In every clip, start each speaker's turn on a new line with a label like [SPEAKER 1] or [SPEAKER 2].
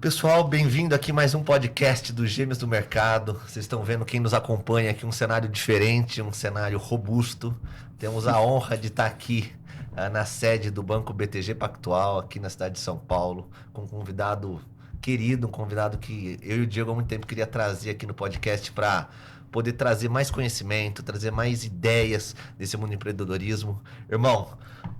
[SPEAKER 1] Pessoal, bem-vindo aqui mais um podcast dos Gêmeos do Mercado. Vocês estão vendo quem nos acompanha aqui, um cenário diferente, um cenário robusto. Temos a honra de estar aqui na sede do Banco BTG Pactual, aqui na cidade de São Paulo, com um convidado querido, um convidado que eu e o Diego há muito tempo queria trazer aqui no podcast para poder trazer mais conhecimento, trazer mais ideias desse mundo do empreendedorismo. Irmão,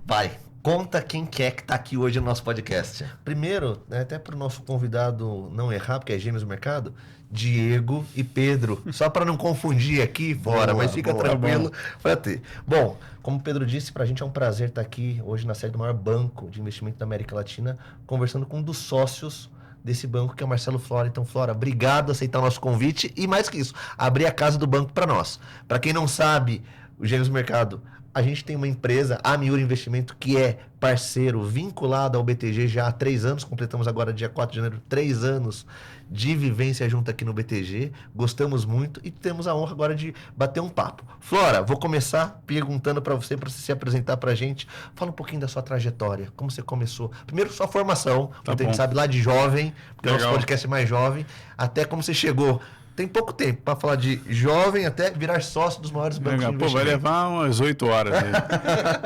[SPEAKER 1] vai! Conta quem quer que está aqui hoje no nosso podcast. Primeiro, até para o nosso convidado não errar, porque é Gêmeos do Mercado, Diego e Pedro. Só para não confundir aqui fora, mas fica tranquilo para ter. Bom, como o Pedro disse, para a gente é um prazer estar aqui hoje na sede do maior banco de investimento da América Latina, conversando com um dos sócios desse banco, que é o Marcelo Flora. Então, Flora, obrigado por aceitar o nosso convite e, mais que isso, abrir a casa do banco para nós. Para quem não sabe, o Gêmeos do Mercado, a gente tem uma empresa, a Miura Investimento, que é parceiro vinculado ao BTG já há 3 anos. Completamos agora, dia 4 de janeiro, 3 anos de vivência junto aqui no BTG. Gostamos muito e temos a honra agora de bater um papo. Flora, vou começar perguntando para você se apresentar para a gente. Fala um pouquinho da sua trajetória, como você começou. Primeiro, sua formação, que a gente sabe lá de jovem, porque o nosso podcast é mais jovem, até como você chegou. Tem pouco tempo para falar de jovem até virar sócio dos maiores bancos de investimento.
[SPEAKER 2] Vai levar umas 8 horas. Né?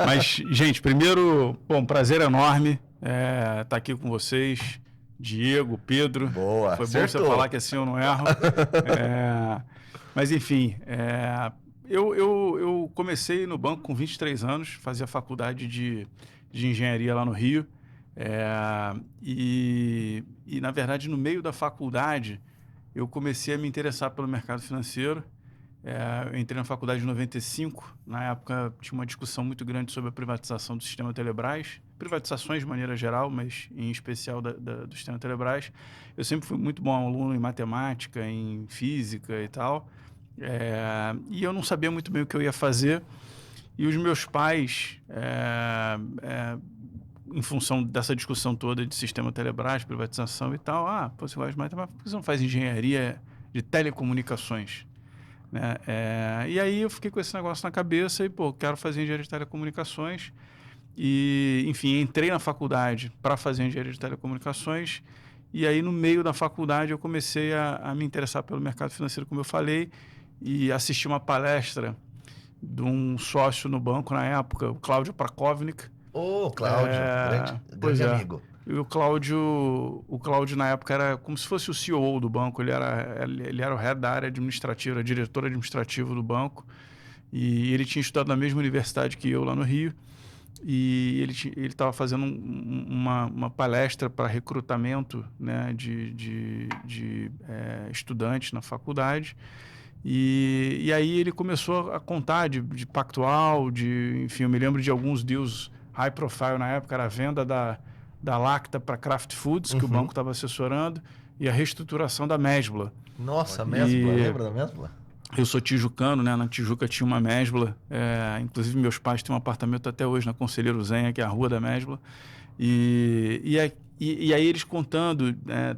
[SPEAKER 2] Mas, gente, primeiro, um prazer enorme estar aqui com vocês. Diego, Pedro.
[SPEAKER 1] Boa,
[SPEAKER 2] foi
[SPEAKER 1] acertou.
[SPEAKER 2] Bom você falar que assim eu não erro. Mas, enfim, eu comecei no banco com 23 anos, fazia faculdade de engenharia lá no Rio. E, na verdade, no meio da faculdade, eu comecei a me interessar pelo mercado financeiro. Eu entrei na faculdade em 95. Na época, tinha uma discussão muito grande sobre a privatização do sistema Telebrás. Privatizações de maneira geral, mas em especial do sistema Telebrás. Eu sempre fui muito bom aluno em matemática, em física e tal. E eu não sabia muito bem o que eu ia fazer. E os meus pais, em função dessa discussão toda de sistema Telebrás, privatização e tal, você gosta de matemática, por que você não faz engenharia de telecomunicações? Né? E aí eu fiquei com esse negócio na cabeça e, quero fazer engenharia de telecomunicações. E, enfim, entrei na faculdade para fazer engenharia de telecomunicações. E aí, no meio da faculdade, eu comecei a me interessar pelo mercado financeiro, como eu falei, e assisti uma palestra de um sócio no banco na época, o Cláudio Prakovnik.
[SPEAKER 1] Cláudio, grande amigo.
[SPEAKER 2] E o Cláudio, na época, era como se fosse o CEO do banco. Ele era o head da área administrativa, diretor administrativo do banco. E ele tinha estudado na mesma universidade que eu, lá no Rio. E ele estava fazendo uma palestra para recrutamento, né, de estudantes na faculdade. E aí ele começou a contar de Pactual, enfim, eu me lembro de alguns deals high profile na época, era a venda da Lacta para Kraft Foods, que o banco estava assessorando, e a reestruturação da Mesbla.
[SPEAKER 1] Nossa, a Mesbla, lembra da Mesbla?
[SPEAKER 2] Eu sou tijucano, né? Na Tijuca tinha uma Mesbla, inclusive meus pais têm um apartamento até hoje na Conselheiro Zenha, que é a rua da Mesbla. E aí eles contando, né,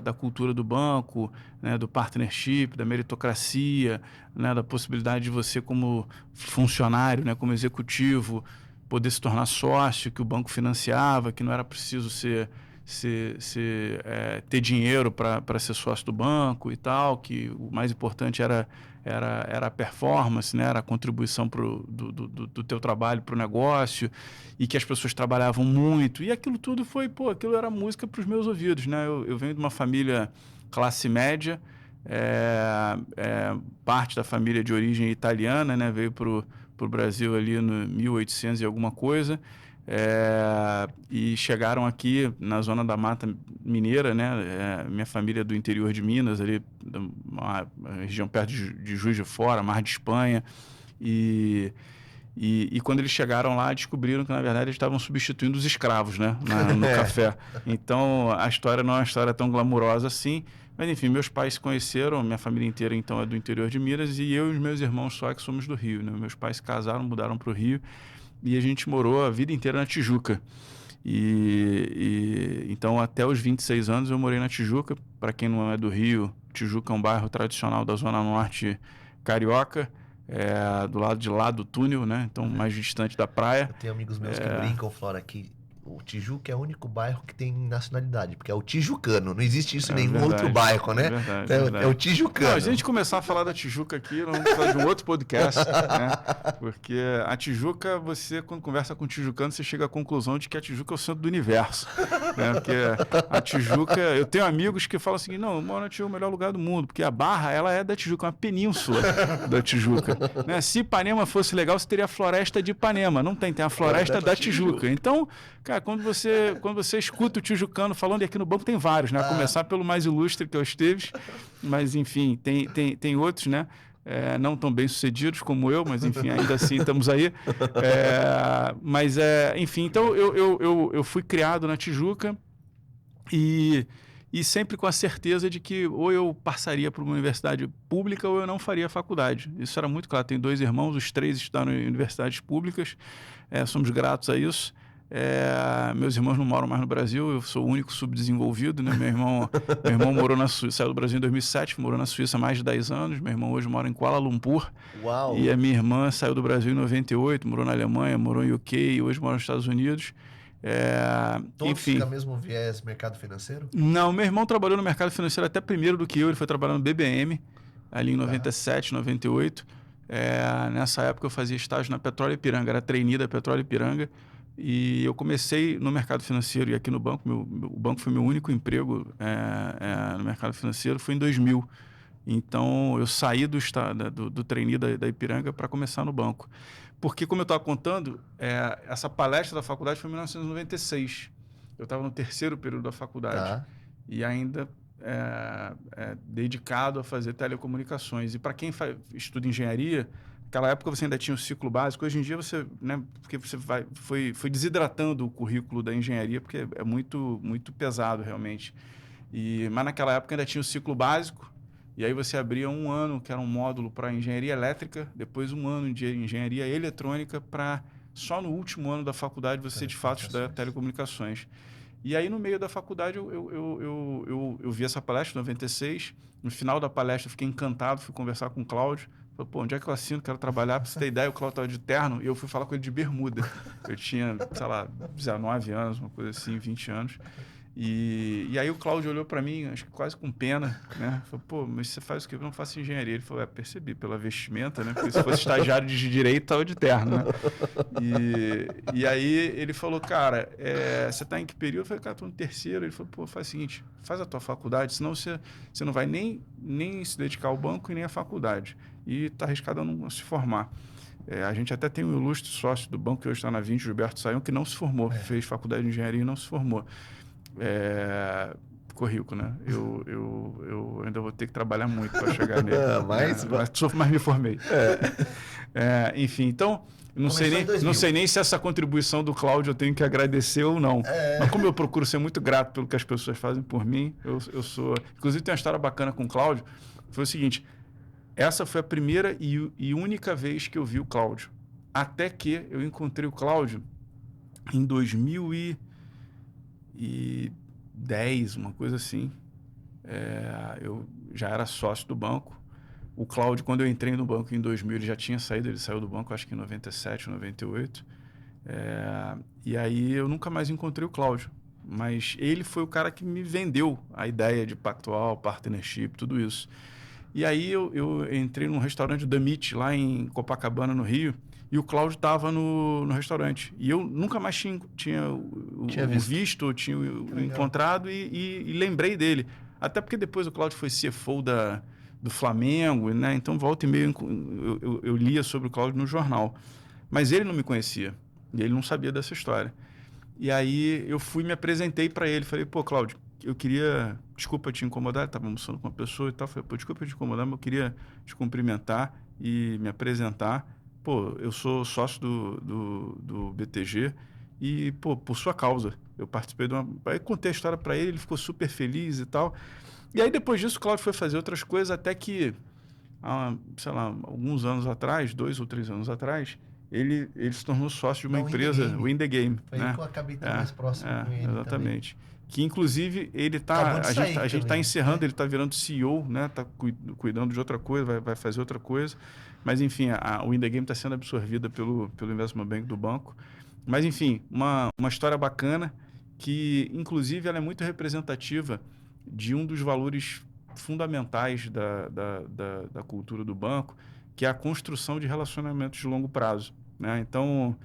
[SPEAKER 2] da cultura do banco, né, do partnership, da meritocracia, né, da possibilidade de você como funcionário, né, como executivo, poder se tornar sócio, que o banco financiava, que não era preciso ter dinheiro para ser sócio do banco e tal, que o mais importante era a performance, né? Era a contribuição do teu trabalho para o negócio, e que as pessoas trabalhavam muito. E aquilo tudo aquilo era música para os meus ouvidos, né? Eu venho de uma família classe média, parte da família de origem italiana, né? Veio para o Brasil ali no 1800 e alguma coisa. E chegaram aqui na zona da Mata Mineira, né? Minha família é do interior de Minas, ali, uma região perto de Juiz de Fora, Mar de Espanha. E quando eles chegaram lá, descobriram que, na verdade, eles estavam substituindo os escravos, né? No café. Então, a história não é uma história tão glamurosa assim. Mas, enfim, meus pais se conheceram, minha família inteira, então, é do interior de Minas, e eu e os meus irmãos só que somos do Rio, né? Meus pais se casaram, mudaram para o Rio, e a gente morou a vida inteira na Tijuca. Então, até os 26 anos, eu morei na Tijuca. Para quem não é do Rio, Tijuca é um bairro tradicional da Zona Norte carioca, do lado de lá do túnel, né? Então, mais distante da praia.
[SPEAKER 1] Eu tenho amigos meus que brincam, Flora, que o Tijuca é o único bairro que tem nacionalidade, porque é o tijucano. Não existe isso em nenhum
[SPEAKER 2] verdade,
[SPEAKER 1] outro bairro, né?
[SPEAKER 2] Verdade.
[SPEAKER 1] É o tijucano.
[SPEAKER 2] Não, se a gente começar a falar da Tijuca aqui, nós vamos fazer um outro podcast, né? Porque a Tijuca, você, quando conversa com o tijucano, você chega à conclusão de que a Tijuca é o centro do universo. Né? Porque a Tijuca... Eu tenho amigos que falam assim, não, eu moro na Tijuca, é o melhor lugar do mundo, porque a Barra, ela é da Tijuca, uma península da Tijuca. Né? Se Ipanema fosse legal, você teria a floresta de Ipanema. Não tem, tem a floresta da Tijuca. Então, cara, quando você escuta o tijucano falando, e aqui no banco tem vários, né? A começar pelo mais ilustre, que é o Esteves, mas enfim, tem outros, né? Não tão bem sucedidos como eu, mas enfim, ainda assim estamos aí. Enfim, então eu fui criado na Tijuca e sempre com a certeza de que ou eu passaria por uma universidade pública ou eu não faria faculdade. Isso era muito claro. Tenho 2 irmãos, os 3 estudaram em universidades públicas, somos gratos a isso. Meus irmãos não moram mais no Brasil, eu sou o único subdesenvolvido, né? Meu irmão morou na Suíça, saiu do Brasil em 2007, morou na Suíça há mais de 10 anos. Meu irmão hoje mora em Kuala Lumpur.
[SPEAKER 1] Uau.
[SPEAKER 2] E a minha irmã saiu do Brasil em 98, morou na Alemanha, morou em UK e hoje mora nos Estados Unidos.
[SPEAKER 1] Todos
[SPEAKER 2] Enfim.
[SPEAKER 1] com o mesmo viés mercado financeiro?
[SPEAKER 2] Não, meu irmão trabalhou no mercado financeiro até primeiro do que eu. Ele foi trabalhar no BBM, ali em 97, 98. Nessa época eu fazia estágio na Petróleo Ipiranga, era trainee da Petróleo Ipiranga. E eu comecei no mercado financeiro e aqui no banco. O banco foi meu único emprego no mercado financeiro, foi em 2000. Então, eu saí do trainee da Ipiranga para começar no banco. Porque, como eu estava contando, essa palestra da faculdade foi em 1996. Eu estava no 3º período da faculdade. E ainda dedicado a fazer telecomunicações. E para quem estuda engenharia, naquela época você ainda tinha o ciclo básico. Hoje em dia você, né, porque você foi desidratando o currículo da engenharia, porque é muito, muito pesado realmente. Mas naquela época ainda tinha o ciclo básico, e aí você abria um ano, que era um módulo para engenharia elétrica, depois um ano de engenharia eletrônica, para só no último ano da faculdade você de fato estudar telecomunicações. E aí, no meio da faculdade, eu vi essa palestra, em 96. No final da palestra, eu fiquei encantado, fui conversar com o Cláudio. Falei, pô, onde é que eu assino? Quero trabalhar. Pra você ter ideia, o Cláudio estava de terno e eu fui falar com ele de bermuda. Eu tinha, sei lá, 19 anos, uma coisa assim, 20 anos. E aí o Cláudio olhou para mim, acho que quase com pena, né? Falou, pô, mas você faz o quê? Eu não faço engenharia. Ele falou, percebi, pela vestimenta, né? Porque se fosse estagiário de direito, tava de terno, né? E aí ele falou, cara, você tá em que período? Eu falei, cara, tô no 3º. Ele falou, pô, faz o seguinte, faz a tua faculdade, senão você não vai nem se dedicar ao banco e nem à faculdade. E tá arriscado a não se formar. A gente até tem um ilustre sócio do banco, que hoje está na 20, Gilberto Sayão, que não se formou, fez faculdade de engenharia e não se formou. Ficou rico, né? Eu ainda vou ter que trabalhar muito para chegar nele. Mas me formei. Enfim, então, não sei nem se essa contribuição do Cláudio eu tenho que agradecer ou não. Mas como eu procuro ser muito grato pelo que as pessoas fazem por mim, eu sou... Inclusive, tem uma história bacana com o Cláudio. Foi o seguinte, essa foi a primeira e única vez que eu vi o Cláudio. Até que eu encontrei o Cláudio em 2010, uma coisa assim. Eu já era sócio do banco. O Cláudio, quando eu entrei no banco em 2000, ele já tinha saído. Ele saiu do banco, acho que em 97, 98. E aí eu nunca mais encontrei o Cláudio. Mas ele foi o cara que me vendeu a ideia de pactual, partnership, tudo isso. E aí eu entrei num restaurante, The Meat, lá em Copacabana, no Rio. E o Cláudio estava no restaurante. E eu nunca mais tinha visto, tinha encontrado e lembrei dele. Até porque depois o Cláudio foi CFO do Flamengo, né? Então, volta e meia, eu lia sobre o Cláudio no jornal. Mas ele não me conhecia. E ele não sabia dessa história. E aí eu me apresentei para ele. Falei, pô, Cláudio, eu queria... Desculpa te incomodar, estava almoçando com uma pessoa e tal. Falei, pô, desculpa te incomodar, mas eu queria te cumprimentar e me apresentar. Pô, eu sou sócio do BTG e, pô, por sua causa, eu participei de uma... Aí contei a história para ele, ele ficou super feliz e tal. E aí, depois disso, o Cláudio foi fazer outras coisas, até que, sei lá, alguns anos atrás, 2 ou 3 anos atrás, ele se tornou sócio de uma empresa, o In The Game.
[SPEAKER 1] Foi aí que eu acabei tão mais próximo com ele
[SPEAKER 2] exatamente. Também. Que, inclusive, ele tá... A gente está encerrando, ele está virando CEO, né? Está cuidando de outra coisa, vai fazer outra coisa. Mas, enfim, o In The Game está sendo absorvida pelo Investment Bank do banco. Mas, enfim, uma história bacana que, inclusive, ela é muito representativa de um dos valores fundamentais da cultura do banco, que é a construção de relacionamentos de longo prazo, né? Então,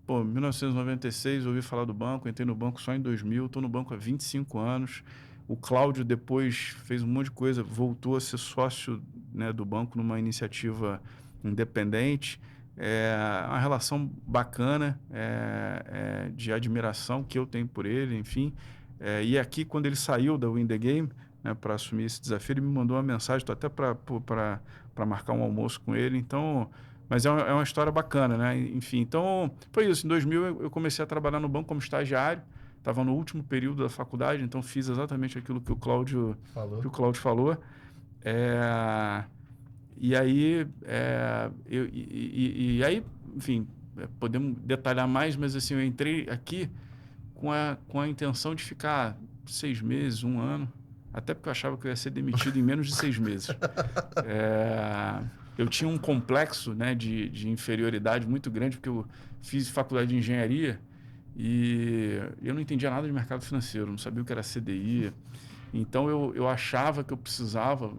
[SPEAKER 2] 1996 eu ouvi falar do banco, entrei no banco só em 2000, estou no banco há 25 anos. O Cláudio depois fez um monte de coisa, voltou a ser sócio, né, do banco numa iniciativa independente. É uma relação bacana, de admiração que eu tenho por ele, enfim. E aqui, quando ele saiu da Win the Game, né, para assumir esse desafio, ele me mandou uma mensagem, estou até para marcar um almoço com ele. Então, mas é uma história bacana, né? Enfim, então foi isso. Em 2000 eu comecei a trabalhar no banco como estagiário. Estava no último período da faculdade, então fiz exatamente aquilo que o Cláudio falou. E aí, aí, enfim, podemos detalhar mais, mas assim, eu entrei aqui com a intenção de ficar 6 meses, 1 ano, até porque eu achava que eu ia ser demitido em menos de 6 meses. Eu tinha um complexo, né, de inferioridade muito grande, porque eu fiz faculdade de engenharia e eu não entendia nada de mercado financeiro, não sabia o que era CDI. Então, eu achava que eu precisava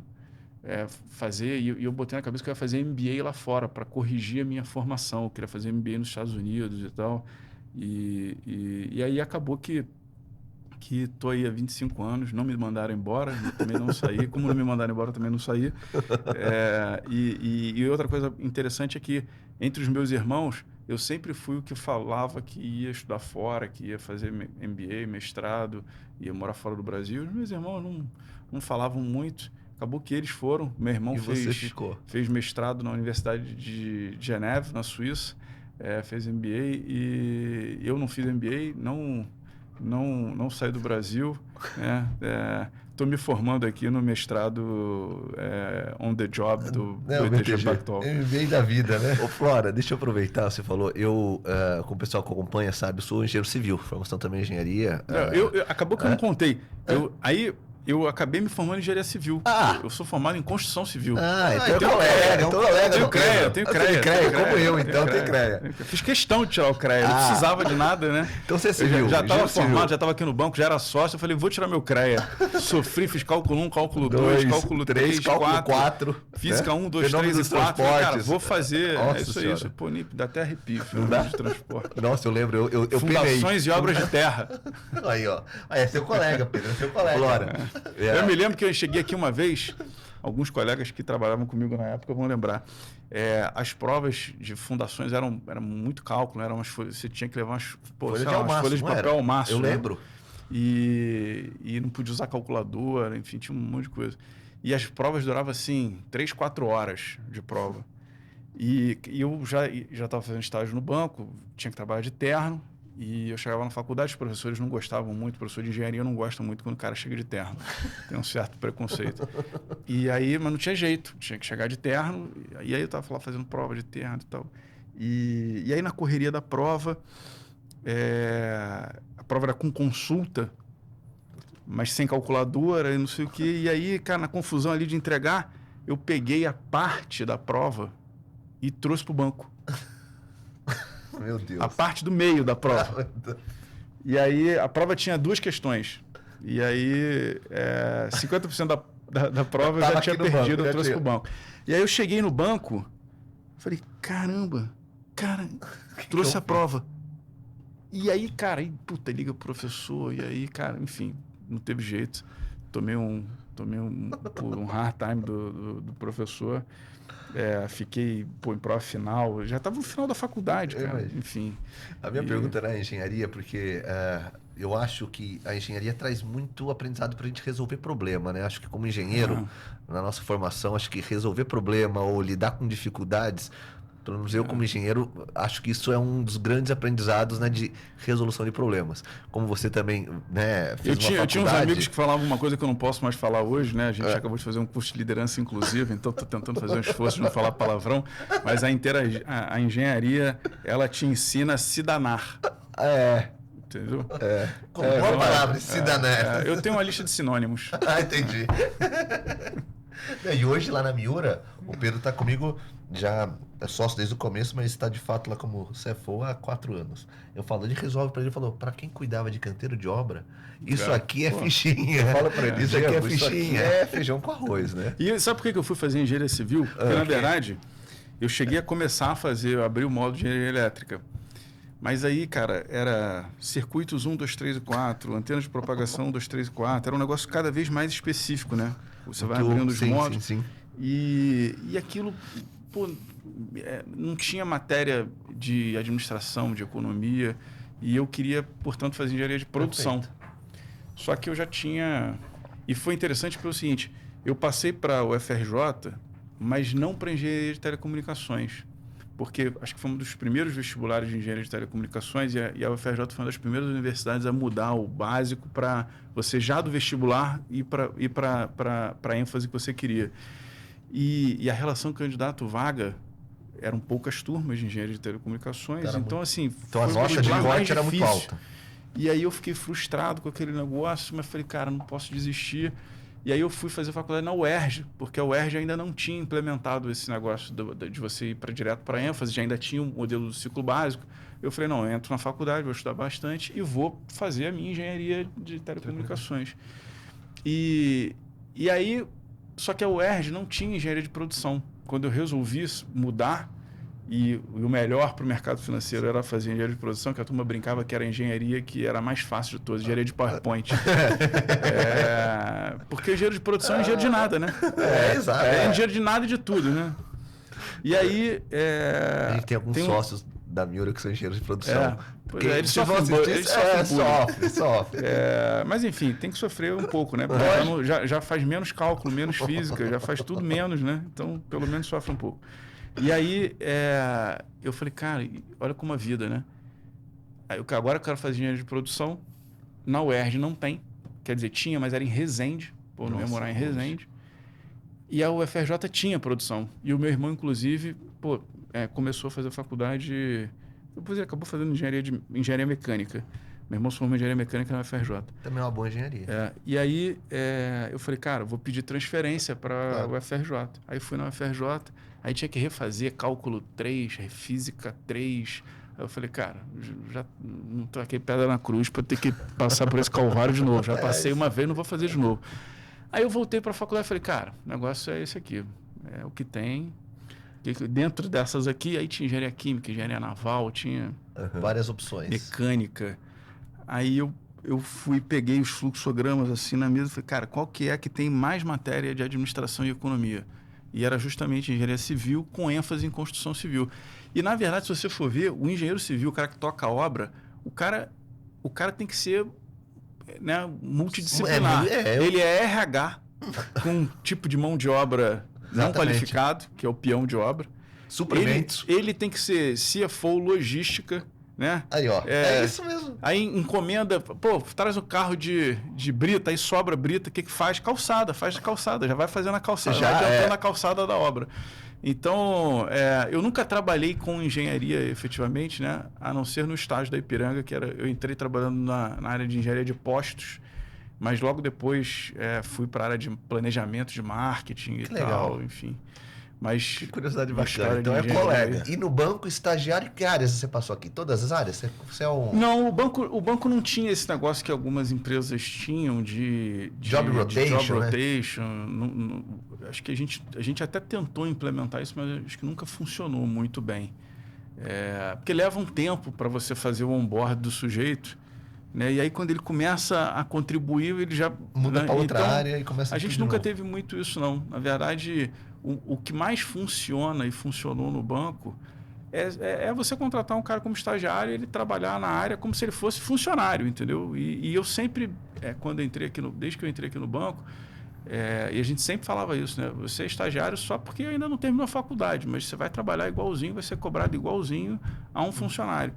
[SPEAKER 2] fazer, e eu botei na cabeça que eu ia fazer MBA lá fora, para corrigir a minha formação. Eu queria fazer MBA nos Estados Unidos e tal. E aí acabou que estou aí há 25 anos, não me mandaram embora, eu também não saí. Como não me mandaram embora, eu também não saí. E outra coisa interessante é que, entre os meus irmãos, eu sempre fui o que falava que ia estudar fora, que ia fazer MBA, mestrado, ia morar fora do Brasil. Os meus irmãos não falavam muito. Acabou que eles foram. Meu irmão fez mestrado na Universidade de Geneve, na Suíça, fez MBA, e eu não fiz MBA, não saí do Brasil. Estou me formando aqui no mestrado on the job do BTG Pactual.
[SPEAKER 1] MBA da vida, né? Ô, Flora, deixa eu aproveitar, você falou, como o pessoal que acompanha sabe, eu sou engenheiro civil, formação também em engenharia.
[SPEAKER 2] Acabou que eu não contei. Eu acabei me formando em engenharia civil. Eu sou formado em construção civil.
[SPEAKER 1] Então
[SPEAKER 2] tenho CREA.
[SPEAKER 1] Como eu, então, tem CREA.
[SPEAKER 2] Fiz questão de tirar o CREA. Não precisava de nada, né?
[SPEAKER 1] Então você é civil.
[SPEAKER 2] Já estava formado, já estava aqui no banco, já era sócio. Eu falei, vou tirar meu CREA. Sofri, fiz cálculo 1, cálculo 2, cálculo 3,
[SPEAKER 1] cálculo 4.
[SPEAKER 2] Física 1, 2, 3 e 4. Cara, vou fazer.
[SPEAKER 1] Nossa,
[SPEAKER 2] isso. Pô, dá até arrepio. De transporte.
[SPEAKER 1] Nossa, eu lembro. Eu
[SPEAKER 2] Fundações e obras de terra.
[SPEAKER 1] Aí, ó. É seu colega, Pedro. É seu colega.
[SPEAKER 2] Flora. Eu me lembro que eu cheguei aqui uma vez, alguns colegas que trabalhavam comigo na época vão lembrar. As provas de fundações eram muito cálculo, você tinha que levar umas folhas de papel ao maço.
[SPEAKER 1] Eu lembro.
[SPEAKER 2] E não podia usar calculadora, enfim, tinha um monte de coisa. E as provas duravam assim 3, 4 horas de prova. E eu já estava fazendo estágio no banco, tinha que trabalhar de terno. E eu chegava na faculdade, os professores não gostavam muito, o professor de engenharia não gosta muito quando o cara chega de terno. Tem um certo preconceito. E aí, mas não tinha jeito, tinha que chegar de terno. E aí eu estava lá fazendo prova de terno e tal. E aí na correria da prova, a prova era com consulta, mas sem calculadora e não sei o quê. E aí, cara, na confusão ali de entregar, eu peguei a parte da prova e trouxe para o banco.
[SPEAKER 1] Meu Deus.
[SPEAKER 2] A parte do meio da prova. E aí, a prova tinha 2 questões. E aí, 50% da prova eu já tinha perdido, eu trouxe pro banco. E aí, eu cheguei no banco, falei, caramba, trouxe a prova. E aí, cara, liga o professor. E aí, cara, enfim, não teve jeito. Tomei um hard time do professor. Fiquei em prova final, já estava no final da faculdade, cara. Enfim.
[SPEAKER 1] A minha pergunta era a engenharia, porque eu acho que a engenharia traz muito aprendizado para a gente resolver problema, né? Acho que como engenheiro, na nossa formação, acho que resolver problema ou lidar com dificuldades, pelo menos eu como engenheiro, acho que isso é um dos grandes aprendizados, né, de resolução de problemas. Como você também, né, fez uma faculdade...
[SPEAKER 2] Eu tinha uns amigos que falavam uma coisa que eu não posso mais falar hoje, né? A gente acabou de fazer um curso de liderança inclusiva, então estou tentando fazer um esforço de não falar palavrão, mas a engenharia, ela te ensina a se danar. Entendeu?
[SPEAKER 1] Como uma palavra, se danar.
[SPEAKER 2] Eu tenho uma lista de sinônimos.
[SPEAKER 1] Entendi. E hoje lá na Miura, o Pedro tá comigo, já é sócio desde o começo, mas está de fato lá como CFO há 4 anos. Eu falo, ele resolve pra ele, falou, pra quem cuidava de canteiro de obra, isso aqui é fichinha.
[SPEAKER 3] Fala pra ele,
[SPEAKER 1] isso aqui é
[SPEAKER 3] Diego,
[SPEAKER 1] fichinha.
[SPEAKER 3] é feijão com arroz, né?
[SPEAKER 2] E sabe por que eu fui fazer engenharia civil? Porque, na verdade, eu cheguei a começar a fazer, eu abri o módulo de engenharia elétrica. Mas aí, cara, era circuitos 1, 2, 3 e 4, antenas de propagação 1, 2, 3 e 4. Era um negócio cada vez mais específico, né? Você vai abrindo os módulos.
[SPEAKER 1] Sim.
[SPEAKER 2] E aquilo, pô, não tinha matéria de administração, de economia. E eu queria, portanto, fazer engenharia de produção.
[SPEAKER 1] Perfeito.
[SPEAKER 2] Só que eu já tinha... E foi interessante pelo seguinte, eu passei para o UFRJ, mas não para engenharia de telecomunicações. Porque acho que foi um dos primeiros vestibulares de engenharia de telecomunicações e a UFRJ foi uma das primeiras universidades a mudar o básico para você já do vestibular ir para a ênfase que você queria. E a relação candidato-vaga eram poucas turmas de engenharia de telecomunicações. Então, assim...
[SPEAKER 1] Então a nota de corte era muito alta.
[SPEAKER 2] E aí eu fiquei frustrado com aquele negócio, mas falei, cara, não posso desistir. E aí eu fui fazer faculdade na UERJ, porque a UERJ ainda não tinha implementado esse negócio de você ir direto para a ênfase, já ainda tinha um modelo do ciclo básico. Eu falei, não, eu entro na faculdade, vou estudar bastante e vou fazer a minha engenharia de telecomunicações. E aí, só que a UERJ não tinha engenharia de produção. Quando eu resolvi mudar, e o melhor para o mercado financeiro era fazer engenharia de produção, que a turma brincava que era a engenharia que era a mais fácil de todas, engenharia de PowerPoint. Porque engenheiro de produção é engenheiro de nada, né?
[SPEAKER 1] Exato.
[SPEAKER 2] É engenheiro de nada e de tudo, né? E aí...
[SPEAKER 1] A gente tem alguns sócios da Miura que são engenheiros de produção.
[SPEAKER 2] Porque eles sofrem bullying.
[SPEAKER 1] Sofre.
[SPEAKER 2] Mas enfim, tem que sofrer um pouco, né? Porque já faz menos cálculo, menos física, já faz tudo menos, né? Então, pelo menos sofre um pouco. E aí, eu falei, cara, olha como a vida, né? Aí, agora eu quero fazer engenharia de produção. Na UERJ não tem. Quer dizer, tinha, mas era em Resende. Pô, não ia morar em Resende. E a UFRJ tinha produção. E o meu irmão, inclusive, começou a fazer faculdade... Depois ele acabou fazendo engenharia mecânica. Meu irmão se formou em engenharia mecânica na UFRJ.
[SPEAKER 1] Também é uma boa engenharia.
[SPEAKER 2] E aí, eu falei, cara, vou pedir transferência para o UFRJ. Aí fui na UFRJ... Aí tinha que refazer cálculo 3, física 3. Aí eu falei, cara, já não tô aqui pedra na cruz para ter que passar por esse calvário de novo. Já passei uma vez, não vou fazer de novo. Aí eu voltei para a faculdade e falei, cara, o negócio é esse aqui. É o que tem. Dentro dessas aqui, aí tinha engenharia química, engenharia naval, tinha...
[SPEAKER 1] várias opções.
[SPEAKER 2] Mecânica. Aí eu fui, peguei os fluxogramas assim na mesa e falei, cara, qual que é que tem mais matéria de administração e economia? E era justamente engenharia civil com ênfase em construção civil. E, na verdade, se você for ver, o engenheiro civil, o cara que toca a obra, o cara tem que ser, né, multidisciplinar. Ele é RH, com um tipo de mão de obra não qualificado, que é o peão de obra.
[SPEAKER 1] Suprimentos.
[SPEAKER 2] Ele tem que ser CFO logística, né?
[SPEAKER 1] Aí, ó. É isso mesmo.
[SPEAKER 2] Aí encomenda, traz um carro de brita, aí sobra brita, o que faz? Calçada, faz de calçada, já vai fazendo a calçada, já adiantando a calçada da obra. Então, eu nunca trabalhei com engenharia efetivamente, né? A não ser no estágio da Ipiranga, eu entrei trabalhando na área de engenharia de postos, mas logo depois fui para a área de planejamento de marketing e tal, enfim. Mas
[SPEAKER 1] que curiosidade bacana. Então é colega. E no banco, estagiário, que áreas você passou aqui? Todas as áreas? Você é um...
[SPEAKER 2] Não, o banco não tinha esse negócio que algumas empresas tinham de
[SPEAKER 1] job
[SPEAKER 2] rotation. Né? Acho que a gente até tentou implementar isso, mas acho que nunca funcionou muito bem. Porque leva um tempo para você fazer o onboard do sujeito. Né? E aí, quando ele começa a contribuir, ele já...
[SPEAKER 1] muda para outra área e começa a...
[SPEAKER 2] A gente nunca teve muito isso, não. Na verdade... O que mais funciona e funcionou no banco é você contratar um cara como estagiário e ele trabalhar na área como se ele fosse funcionário, entendeu? E eu sempre, desde que eu entrei aqui no banco, e a gente sempre falava isso, né? Você é estagiário só porque ainda não terminou a faculdade, mas você vai trabalhar igualzinho, vai ser cobrado igualzinho a um funcionário.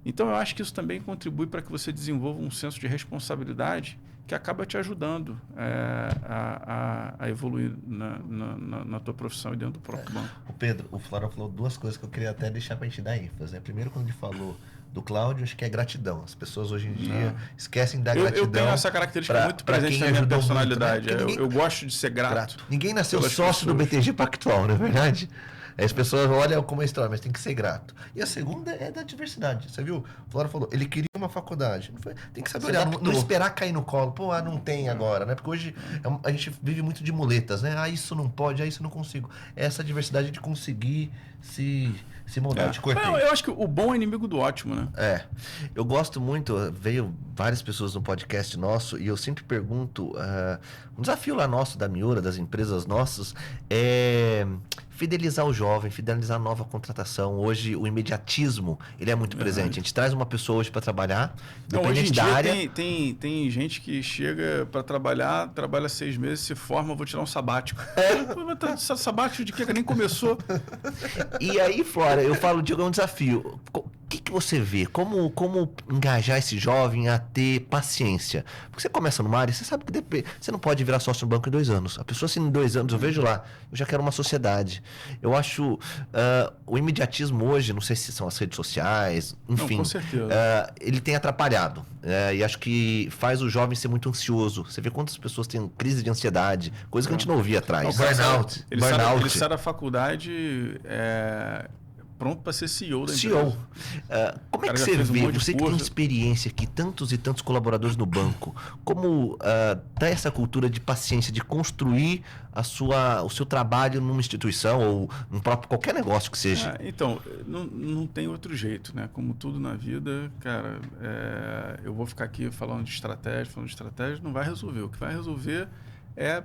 [SPEAKER 2] Então, eu acho que isso também contribui para que você desenvolva um senso de responsabilidade que acaba te ajudando a evoluir na tua profissão e dentro do próprio banco.
[SPEAKER 1] O Pedro, o Flora falou duas coisas que eu queria até deixar para a gente dar ênfase. Né? Primeiro, quando ele falou do Cláudio, acho que é gratidão. As pessoas hoje em dia esquecem da gratidão.
[SPEAKER 2] Eu tenho essa característica muito presente na minha personalidade. Muito, né? Eu gosto de ser grato.
[SPEAKER 1] Ninguém nasceu sócio do BTG Pactual, não é verdade? As pessoas olham como uma história, mas tem que ser grato. E a segunda é da diversidade. Você viu? O Flora falou, ele queria uma faculdade. Tem que saber olhar, não esperar cair no colo. Pô, não tem agora, né? Porque hoje a gente vive muito de muletas, né? Isso não pode, isso não consigo. Essa diversidade de conseguir se moldar.
[SPEAKER 2] Eu acho que o bom é inimigo do ótimo, né?
[SPEAKER 1] Eu gosto muito, veio várias pessoas no podcast nosso e eu sempre pergunto, um desafio lá nosso, da Miura, das empresas nossas, é fidelizar o jovem, fidelizar a nova contratação. Hoje o imediatismo, ele é muito presente. A gente traz uma pessoa hoje para trabalhar,
[SPEAKER 2] hoje em dia tem gente que chega para trabalhar, trabalha 6 meses, se forma, vou tirar um sabático. Sabático de quê? Que nem começou.
[SPEAKER 1] E aí, Flora, eu falo, Diego, é um desafio. O que você vê? Como engajar esse jovem a ter paciência? Porque você começa numa área, você sabe que você não pode virar sócio no banco em 2 anos. A pessoa, assim, em 2 anos, eu vejo lá, eu já quero uma sociedade. Eu acho o imediatismo hoje, não sei se são as redes sociais, enfim.
[SPEAKER 2] Não, com certeza.
[SPEAKER 1] Ele tem atrapalhado. E acho que faz o jovem ser muito ansioso. Você vê quantas pessoas têm crise de ansiedade, coisa que a gente não ouvia atrás.
[SPEAKER 2] Burnout. Ele sai da faculdade pronto para ser CEO da empresa.
[SPEAKER 1] Como é que você vê, você que tem experiência aqui, tantos e tantos colaboradores no banco, como dá essa cultura de paciência, de construir o seu trabalho numa instituição ou num próprio qualquer negócio que seja?
[SPEAKER 2] Então, não tem outro jeito, né? Como tudo na vida, cara, eu vou ficar aqui falando de estratégia, não vai resolver. O que vai resolver é,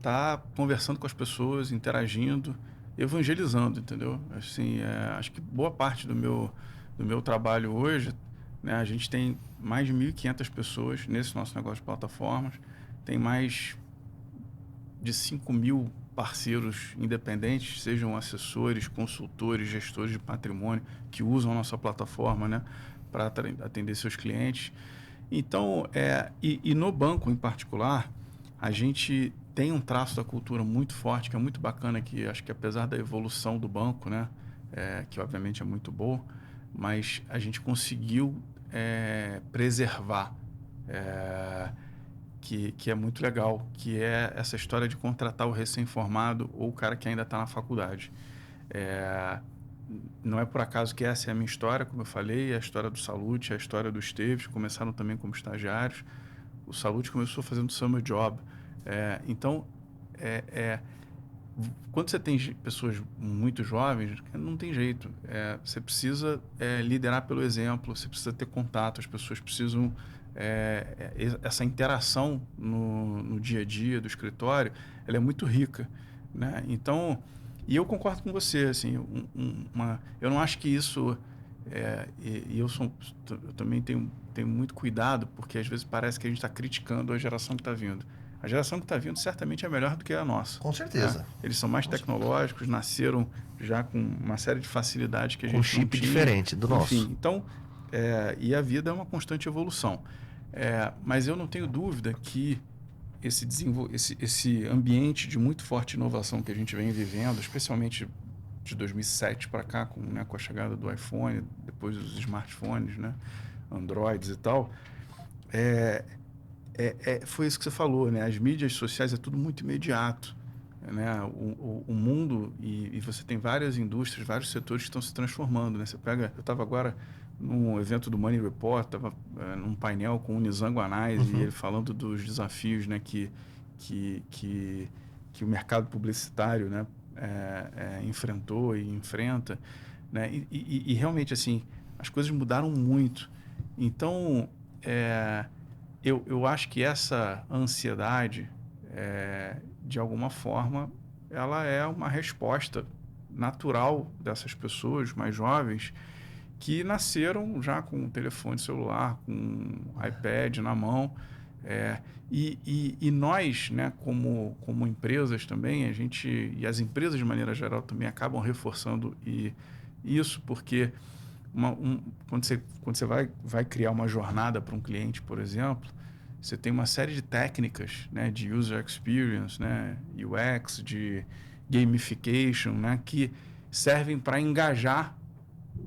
[SPEAKER 2] tá conversando com as pessoas, interagindo, evangelizando, entendeu? Assim, acho que boa parte do meu trabalho hoje, né, a gente tem mais de 1.500 pessoas nesse nosso negócio de plataformas, tem mais de 5.000 parceiros independentes, sejam assessores, consultores, gestores de patrimônio, que usam a nossa plataforma, né, para atender seus clientes. Então, e no banco em particular, a gente tem um traço da cultura muito forte, que é muito bacana, que acho que apesar da evolução do banco, né, que obviamente é muito boa, mas a gente conseguiu preservar, que é muito legal, que é essa história de contratar o recém-formado ou o cara que ainda está na faculdade. Não é por acaso que essa é a minha história, como eu falei, a história do Salute, a história do Esteves, começaram também como estagiários. O Salute começou fazendo summer job. Então, quando você tem pessoas muito jovens, não tem jeito. Você precisa liderar pelo exemplo, você precisa ter contato, as pessoas precisam... essa interação no dia a dia do escritório, ela é muito rica, né? Então, e eu concordo com você, assim, eu não acho que isso... eu também tenho muito cuidado, porque às vezes parece que a gente está criticando a geração que está vindo. A geração que está vindo certamente é melhor do que a nossa.
[SPEAKER 1] Com certeza.
[SPEAKER 2] Eles são mais tecnológicos, nasceram já com uma série de facilidades que a gente
[SPEAKER 1] não tinha. Um chip diferente do nosso.
[SPEAKER 2] Enfim, então, e a vida é uma constante evolução. Mas eu não tenho dúvida que esse ambiente de muito forte inovação que a gente vem vivendo, especialmente de 2007 para cá, com a chegada do iPhone, depois dos smartphones, né, Androids e tal, foi isso que você falou, né? As mídias sociais é tudo muito imediato, né? O mundo, e você tem várias indústrias, vários setores que estão se transformando, né? Eu estava agora num evento do Money Report, estava num painel com o Nizam Guanais, e ele falando dos desafios, né, que o mercado publicitário, né, enfrentou e enfrenta, né? E realmente, assim, as coisas mudaram muito. Então, eu acho que essa ansiedade, de alguma forma, ela é uma resposta natural dessas pessoas mais jovens que nasceram já com um telefone celular, com um iPad na mão. E nós, né, como empresas também, e as empresas de maneira geral também acabam reforçando isso, porque quando você vai criar uma jornada para um cliente, por exemplo, você tem uma série de técnicas, né, de user experience, né, UX, de gamification, né, que servem para engajar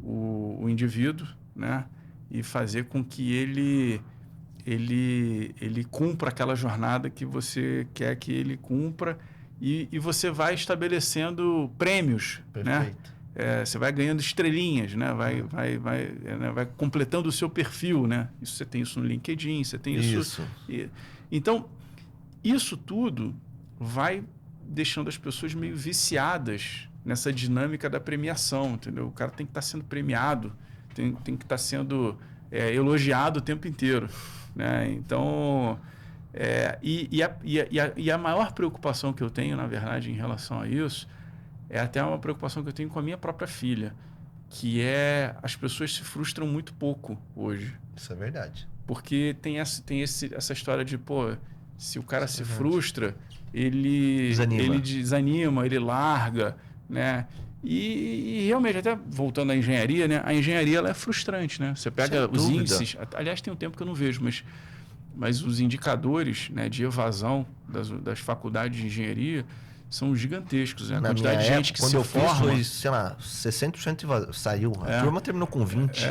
[SPEAKER 2] o indivíduo, né? E fazer com que ele cumpra aquela jornada que você quer que ele cumpra e você vai estabelecendo prêmios, né?
[SPEAKER 1] Perfeito.
[SPEAKER 2] Você vai ganhando estrelinhas, né? Vai completando o seu perfil, né? Você tem isso no LinkedIn, você tem isso. Então, isso tudo vai deixando as pessoas meio viciadas nessa dinâmica da premiação, entendeu? O cara tem que estar sendo premiado, tem que estar sendo elogiado o tempo inteiro, né? Então, e a maior preocupação que eu tenho, na verdade, em relação a isso, é até uma preocupação que eu tenho com a minha própria filha, que é as pessoas se frustram muito pouco hoje.
[SPEAKER 1] Isso é verdade.
[SPEAKER 2] Porque tem essa história de, pô, se o cara se frustra, ele desanima, ele larga, né? E realmente, até voltando à engenharia, né? A engenharia ela é frustrante, né? Você pega os índices, aliás, tem um tempo que eu não vejo, mas os indicadores, né, de evasão das faculdades de engenharia são gigantescos, né? A quantidade de gente que se forma...
[SPEAKER 1] Quando eu fiz, foi, sei lá, 60% saiu. A turma terminou com 20.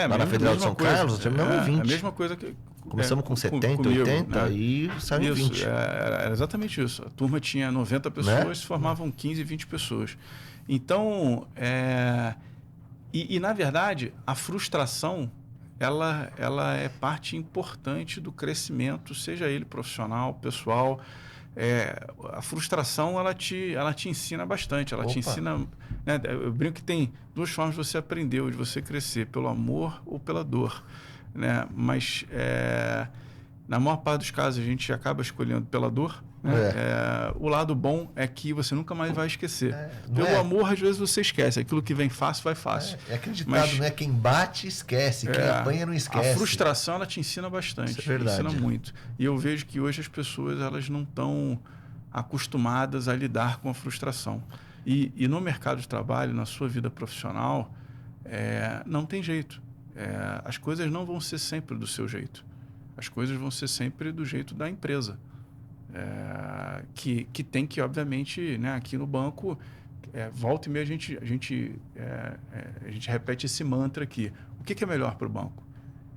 [SPEAKER 1] Lá na Federal de São Carlos, terminou com 20.
[SPEAKER 2] A mesma coisa que...
[SPEAKER 1] Começamos com 70, comigo, 80, né? E saiu 20.
[SPEAKER 2] Era exatamente isso. A turma tinha 90 pessoas, né? Formavam 15, 20 pessoas. Então, na verdade, a frustração, ela é parte importante do crescimento, seja ele profissional, pessoal. A frustração, ela te ensina bastante. Ela te ensina... Né? Eu brinco que tem duas formas de você aprender, ou de você crescer, pelo amor ou pela dor. Né? Mas, na maior parte dos casos, a gente acaba escolhendo pela dor. Né? O lado bom é que você nunca mais vai esquecer. Pelo amor, às vezes, você esquece. Aquilo que vem fácil, vai fácil.
[SPEAKER 1] É acreditado, né? Quem bate, esquece. Quem apanha, não esquece.
[SPEAKER 2] A frustração, ela te ensina bastante.
[SPEAKER 1] Isso é verdade.
[SPEAKER 2] Ensina muito. E eu vejo que hoje as pessoas, elas não estão acostumadas a lidar com a frustração. E no mercado de trabalho, na sua vida profissional, não tem jeito. As coisas não vão ser sempre do seu jeito. As coisas vão ser sempre do jeito da empresa. Que tem que, obviamente, né, aqui no banco, volta e meia a gente repete esse mantra aqui. O que é melhor para o banco?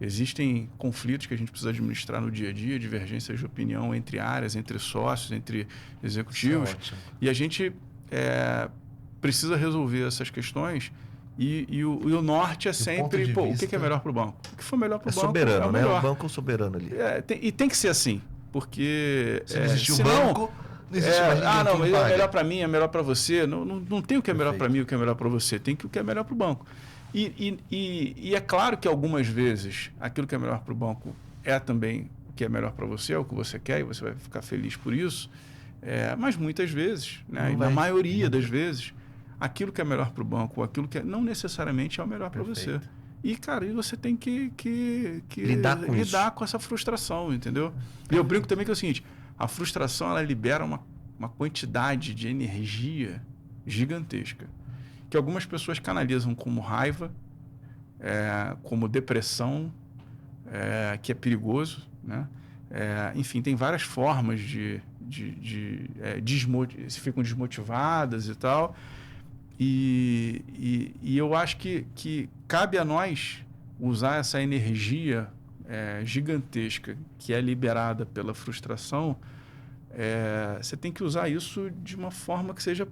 [SPEAKER 2] Existem conflitos que a gente precisa administrar no dia a dia, divergências de opinião entre áreas, entre sócios, entre executivos. E a gente precisa resolver essas questões. E o norte é sempre, o que é melhor para o banco? O que for melhor para o banco
[SPEAKER 1] soberano,
[SPEAKER 2] né?
[SPEAKER 1] O banco é soberano ali.
[SPEAKER 2] E tem que ser assim, porque...
[SPEAKER 1] Se não existe o banco, não existe mais ninguém
[SPEAKER 2] mas é melhor para mim, é melhor para você. Não tem o que é melhor para mim, o que é melhor para você. Tem o que é melhor para o banco. E é claro que algumas vezes aquilo que é melhor para o banco é também o que é melhor para você, é o que você quer, e você vai ficar feliz por isso. Mas muitas vezes, né, na maioria das vezes, aquilo que é melhor para o banco, aquilo que não necessariamente é o melhor para você. E, cara, você tem que lidar com essa frustração, entendeu? E eu brinco também que é o seguinte, a frustração, ela libera uma quantidade de energia gigantesca, que algumas pessoas canalizam como raiva, como depressão, que é perigoso, né? Enfim, tem várias formas se ficam desmotivadas e tal. E eu acho que cabe a nós usar essa energia gigantesca que é liberada pela frustração. Você tem que usar isso de uma forma que seja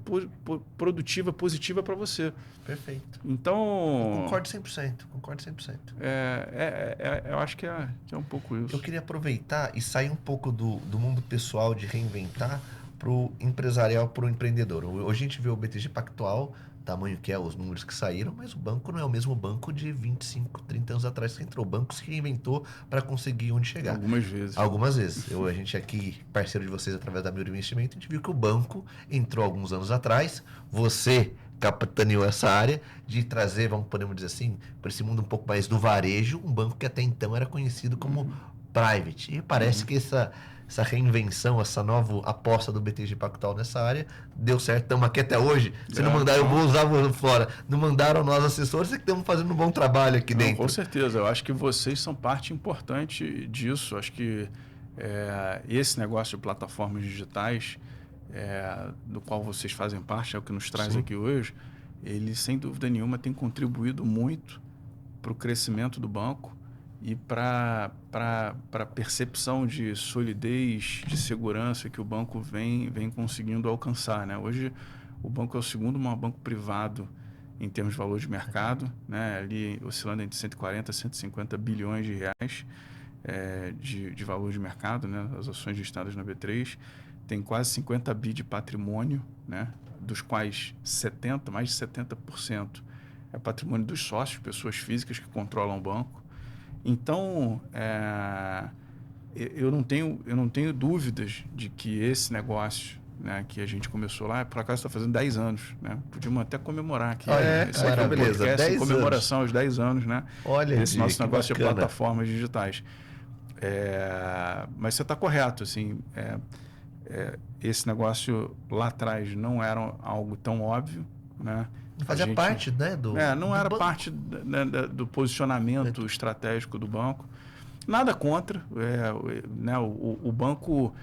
[SPEAKER 2] produtiva, positiva para você.
[SPEAKER 1] Perfeito.
[SPEAKER 2] Então...
[SPEAKER 1] Eu concordo 100%.
[SPEAKER 2] Eu acho que é um pouco isso.
[SPEAKER 1] Eu queria aproveitar e sair um pouco do mundo pessoal de reinventar para o empresarial, para o empreendedor. Hoje a gente vê o BTG Pactual, tamanho que é, os números que saíram, mas o banco não é o mesmo banco de 25, 30 anos atrás que entrou. O banco se reinventou para conseguir onde chegar. Algumas vezes. A gente aqui, parceiro de vocês através da Miura Investimento, a gente viu que o banco entrou alguns anos atrás, você capitaneou essa área de trazer, podemos dizer assim, para esse mundo um pouco mais do varejo, um banco que até então era conhecido como private. E parece que essa reinvenção, essa nova aposta do BTG Pactual nessa área deu certo. Estamos aqui até hoje. Se não mandaram, eu vou usar fora. Não mandaram nós, assessores, é que estamos fazendo um bom trabalho aqui dentro.
[SPEAKER 2] Com certeza. Eu acho que vocês são parte importante disso. Acho que esse negócio de plataformas digitais, do qual vocês fazem parte, é o que nos traz aqui hoje, ele, sem dúvida nenhuma, tem contribuído muito o crescimento do banco e para a percepção de solidez, de segurança que o banco vem conseguindo alcançar, né? Hoje, o banco é o segundo maior banco privado em termos de valor de mercado, né? Ali oscilando entre 140 a 150 bilhões de reais de valor de mercado, né? As ações listadas na B3. Tem quase 50 bi de patrimônio, né? Dos quais mais de 70% é patrimônio dos sócios, pessoas físicas que controlam o banco. Então, eu não tenho dúvidas de que esse negócio, né, que a gente começou lá, por acaso está fazendo 10 anos, né? Podíamos até comemorar aqui.
[SPEAKER 1] Esse aqui é um podcast
[SPEAKER 2] em comemoração aos 10 anos, né?
[SPEAKER 1] Olha,
[SPEAKER 2] desse nosso negócio
[SPEAKER 1] bacana.
[SPEAKER 2] de plataformas digitais. Mas você está correto, assim, esse negócio lá atrás não era algo tão óbvio, né?
[SPEAKER 1] Fazia parte, né?
[SPEAKER 2] Não era parte do posicionamento estratégico do banco. Nada contra. Né? O banco,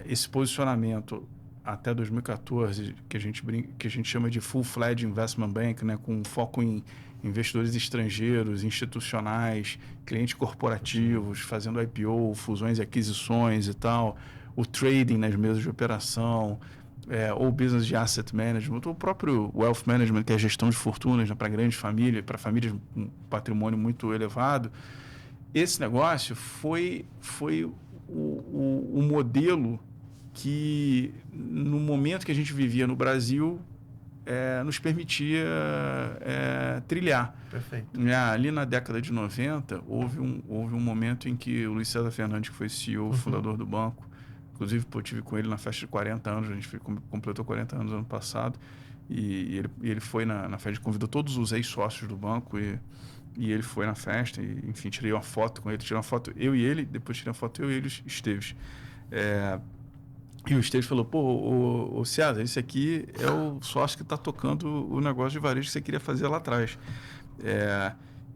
[SPEAKER 2] esse posicionamento até 2014, que a gente chama de full-fledged investment bank, né? Com foco em investidores estrangeiros, institucionais, clientes corporativos, fazendo IPO, fusões e aquisições e tal, o trading nas mesas de operação, ou business de asset management, o próprio wealth management, que é a gestão de fortunas, né, para grandes famílias, para famílias com patrimônio muito elevado. Esse negócio foi o modelo que, no momento que a gente vivia no Brasil, nos permitia trilhar.
[SPEAKER 1] Perfeito.
[SPEAKER 2] Ali na década de 90, houve um momento em que o Luiz César Fernandes, que foi CEO, fundador do banco, inclusive eu tive com ele na festa de 40 anos, a gente completou 40 anos ano passado, e ele foi na festa, convidou todos os ex-sócios do banco, e ele foi na festa, e, enfim, tirei uma foto com ele, tirei uma foto eu e ele, depois tirei uma foto eu e ele, Esteves. E o Esteves falou, ô César, esse aqui é o sócio que está tocando o negócio de varejo que você queria fazer lá atrás.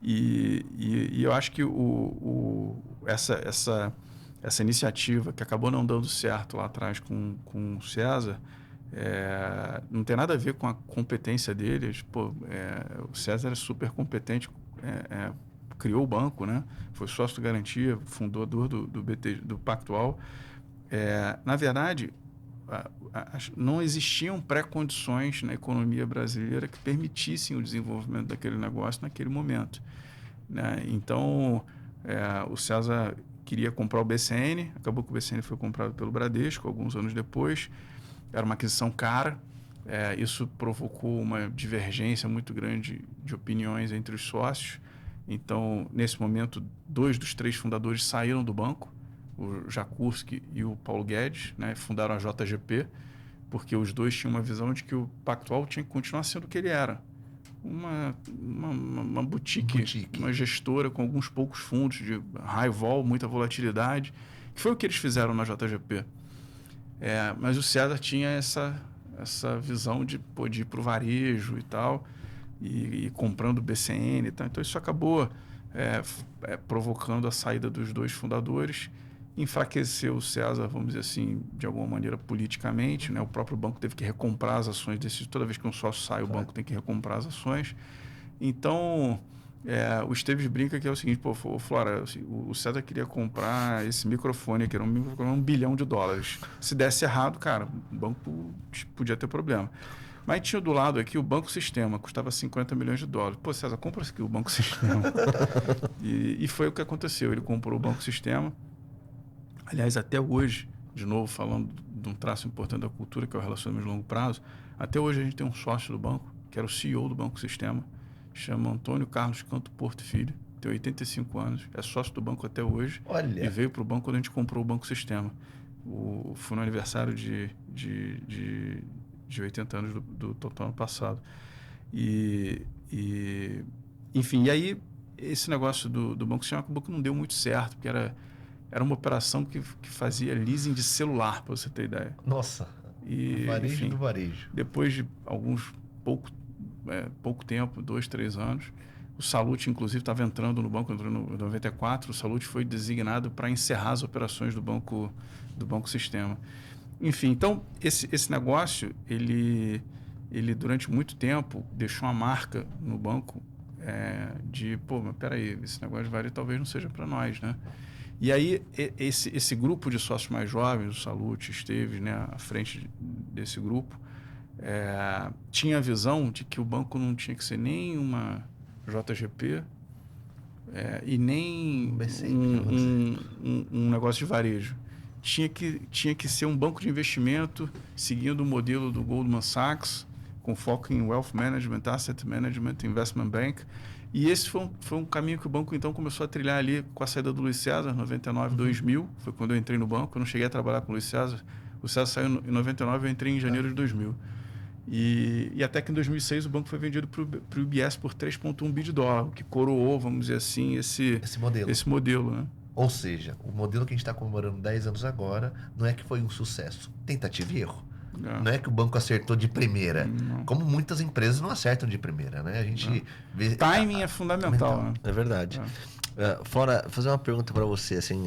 [SPEAKER 2] E eu acho que essa iniciativa que acabou não dando certo lá atrás com o César, não tem nada a ver com a competência dele. O César é super competente, criou o banco, né? Foi sócio do Garantia, fundador do Pactual. Na verdade, não existiam pré-condições na economia brasileira que permitissem o desenvolvimento daquele negócio naquele momento, né? Então, o César queria comprar o BCN, acabou que o BCN foi comprado pelo Bradesco alguns anos depois. Era uma aquisição cara, isso provocou uma divergência muito grande de opiniões entre os sócios. Então, nesse momento, 2 dos 3 fundadores saíram do banco, o Jakurski e o Paulo Guedes, né? Fundaram a JGP, porque os dois tinham uma visão de que o Pactual tinha que continuar sendo o que ele era. Uma boutique, uma gestora com alguns poucos fundos de high vol, muita volatilidade, que foi o que eles fizeram na JGP. Mas o César tinha essa visão de ir para o varejo e tal, e comprando o BCN e tal. Então isso acabou provocando a saída dos 2 fundadores, enfraqueceu o César, vamos dizer assim, de alguma maneira politicamente, né? O próprio banco teve que recomprar as ações desses. Toda vez que um sócio sai, o banco tem que recomprar as ações. Então, o Esteves brinca que é o seguinte, Flora, o César queria comprar esse microfone, que era um microfone de $1 bilhão. Se desse errado, cara, o banco podia ter problema. Mas tinha do lado aqui o Banco Sistema, custava $50 milhões. César, compra aqui o Banco Sistema. E foi o que aconteceu. Ele comprou o Banco Sistema. Aliás, até hoje, de novo, falando de um traço importante da cultura, que é o relacionamento de longo prazo, até hoje a gente tem um sócio do banco, que era o CEO do Banco Sistema, chama Antônio Carlos Canto Porto Filho, tem 85 anos, é sócio do banco até hoje.
[SPEAKER 1] Olha.
[SPEAKER 2] E veio para o banco quando a gente comprou o Banco Sistema. Foi no aniversário de 80 anos do total ano passado. Enfim, e aí esse negócio do Banco Sistema acabou que não deu muito certo, porque era uma operação que fazia leasing de celular, para você ter ideia.
[SPEAKER 1] Nossa, varejo, enfim, do varejo.
[SPEAKER 2] Depois de pouco tempo, 2, 3 anos, o Salute, inclusive, estava entrando no banco, entrou em 94, o Salute foi designado para encerrar as operações do Banco Sistema. Enfim, então, esse negócio, ele durante muito tempo deixou uma marca no banco mas peraí, esse negócio de varejo talvez não seja para nós, né? E aí, esse grupo de sócios mais jovens, o Salute, Esteves, né, à frente desse grupo, tinha a visão de que o banco não tinha que ser nem uma JGP e nem um negócio de varejo. Tinha que ser um banco de investimento seguindo o modelo do Goldman Sachs, com foco em Wealth Management, Asset Management, Investment Bank. E esse foi um caminho que o banco, então, começou a trilhar ali com a saída do Luiz César, 99, 2000. Foi quando eu entrei no banco. Eu não cheguei a trabalhar com o Luiz César. O César saiu em 99, eu entrei em janeiro de 2000. E até que em 2006 o banco foi vendido para o UBS por 3,1 bi de dólar, o que coroou, vamos dizer assim, esse modelo, né?
[SPEAKER 1] Ou seja, o modelo que a gente está comemorando 10 anos agora não é que foi um sucesso. Tentativa e erro. Não é que o banco acertou de primeira. Não. Como muitas empresas não acertam de primeira, né? A gente vê...
[SPEAKER 2] Timing é fundamental, né?
[SPEAKER 1] É verdade. Flora, fazer uma pergunta para você, assim...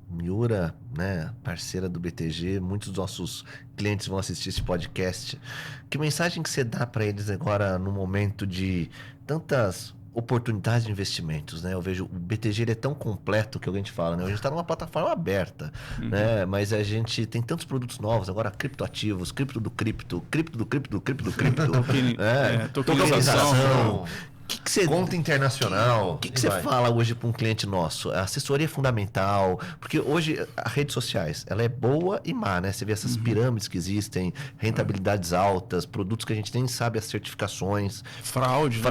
[SPEAKER 1] Miura, né, parceira do BTG, muitos dos nossos clientes vão assistir esse podcast. Que mensagem que você dá para eles agora no momento de tantas oportunidades de investimentos, né? Eu vejo o BTG ele é tão completo que a gente fala, né? A gente está numa plataforma aberta, né? Mas a gente tem tantos produtos novos agora, criptoativos, cripto do cripto, tokenização. Que você, conta internacional. O que você fala hoje para um cliente nosso? A assessoria é fundamental, porque hoje as redes sociais, ela é boa e má, né? Você vê essas pirâmides que existem, rentabilidades altas, produtos que a gente nem sabe as certificações.
[SPEAKER 2] Fraudes.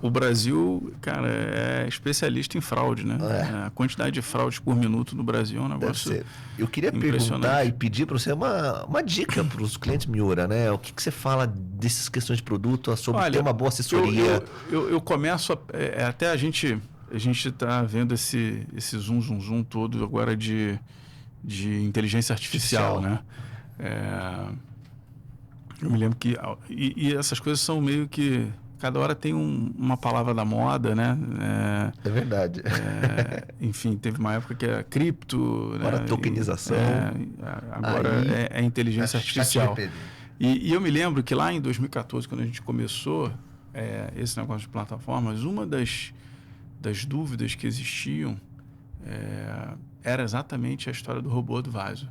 [SPEAKER 2] O Brasil, cara, é especialista em fraude, né? A quantidade de fraudes por minuto no Brasil é um negócio.
[SPEAKER 1] Eu queria perguntar e pedir para você uma dica para os clientes Miura, né? O que você fala dessas questões de produto, sobre ter uma boa assessoria?
[SPEAKER 2] Eu começo até a gente está vendo esse zoom todo agora de inteligência artificial, né? Eu me lembro que e essas coisas são meio que cada hora tem uma palavra da moda, né?
[SPEAKER 1] É verdade.
[SPEAKER 2] Enfim, teve uma época que era cripto,
[SPEAKER 1] agora tokenização,
[SPEAKER 2] agora é inteligência artificial. E eu me lembro que lá em 2014, quando a gente começou esse negócio de plataformas, uma das dúvidas que existiam era exatamente a história do robô advisor.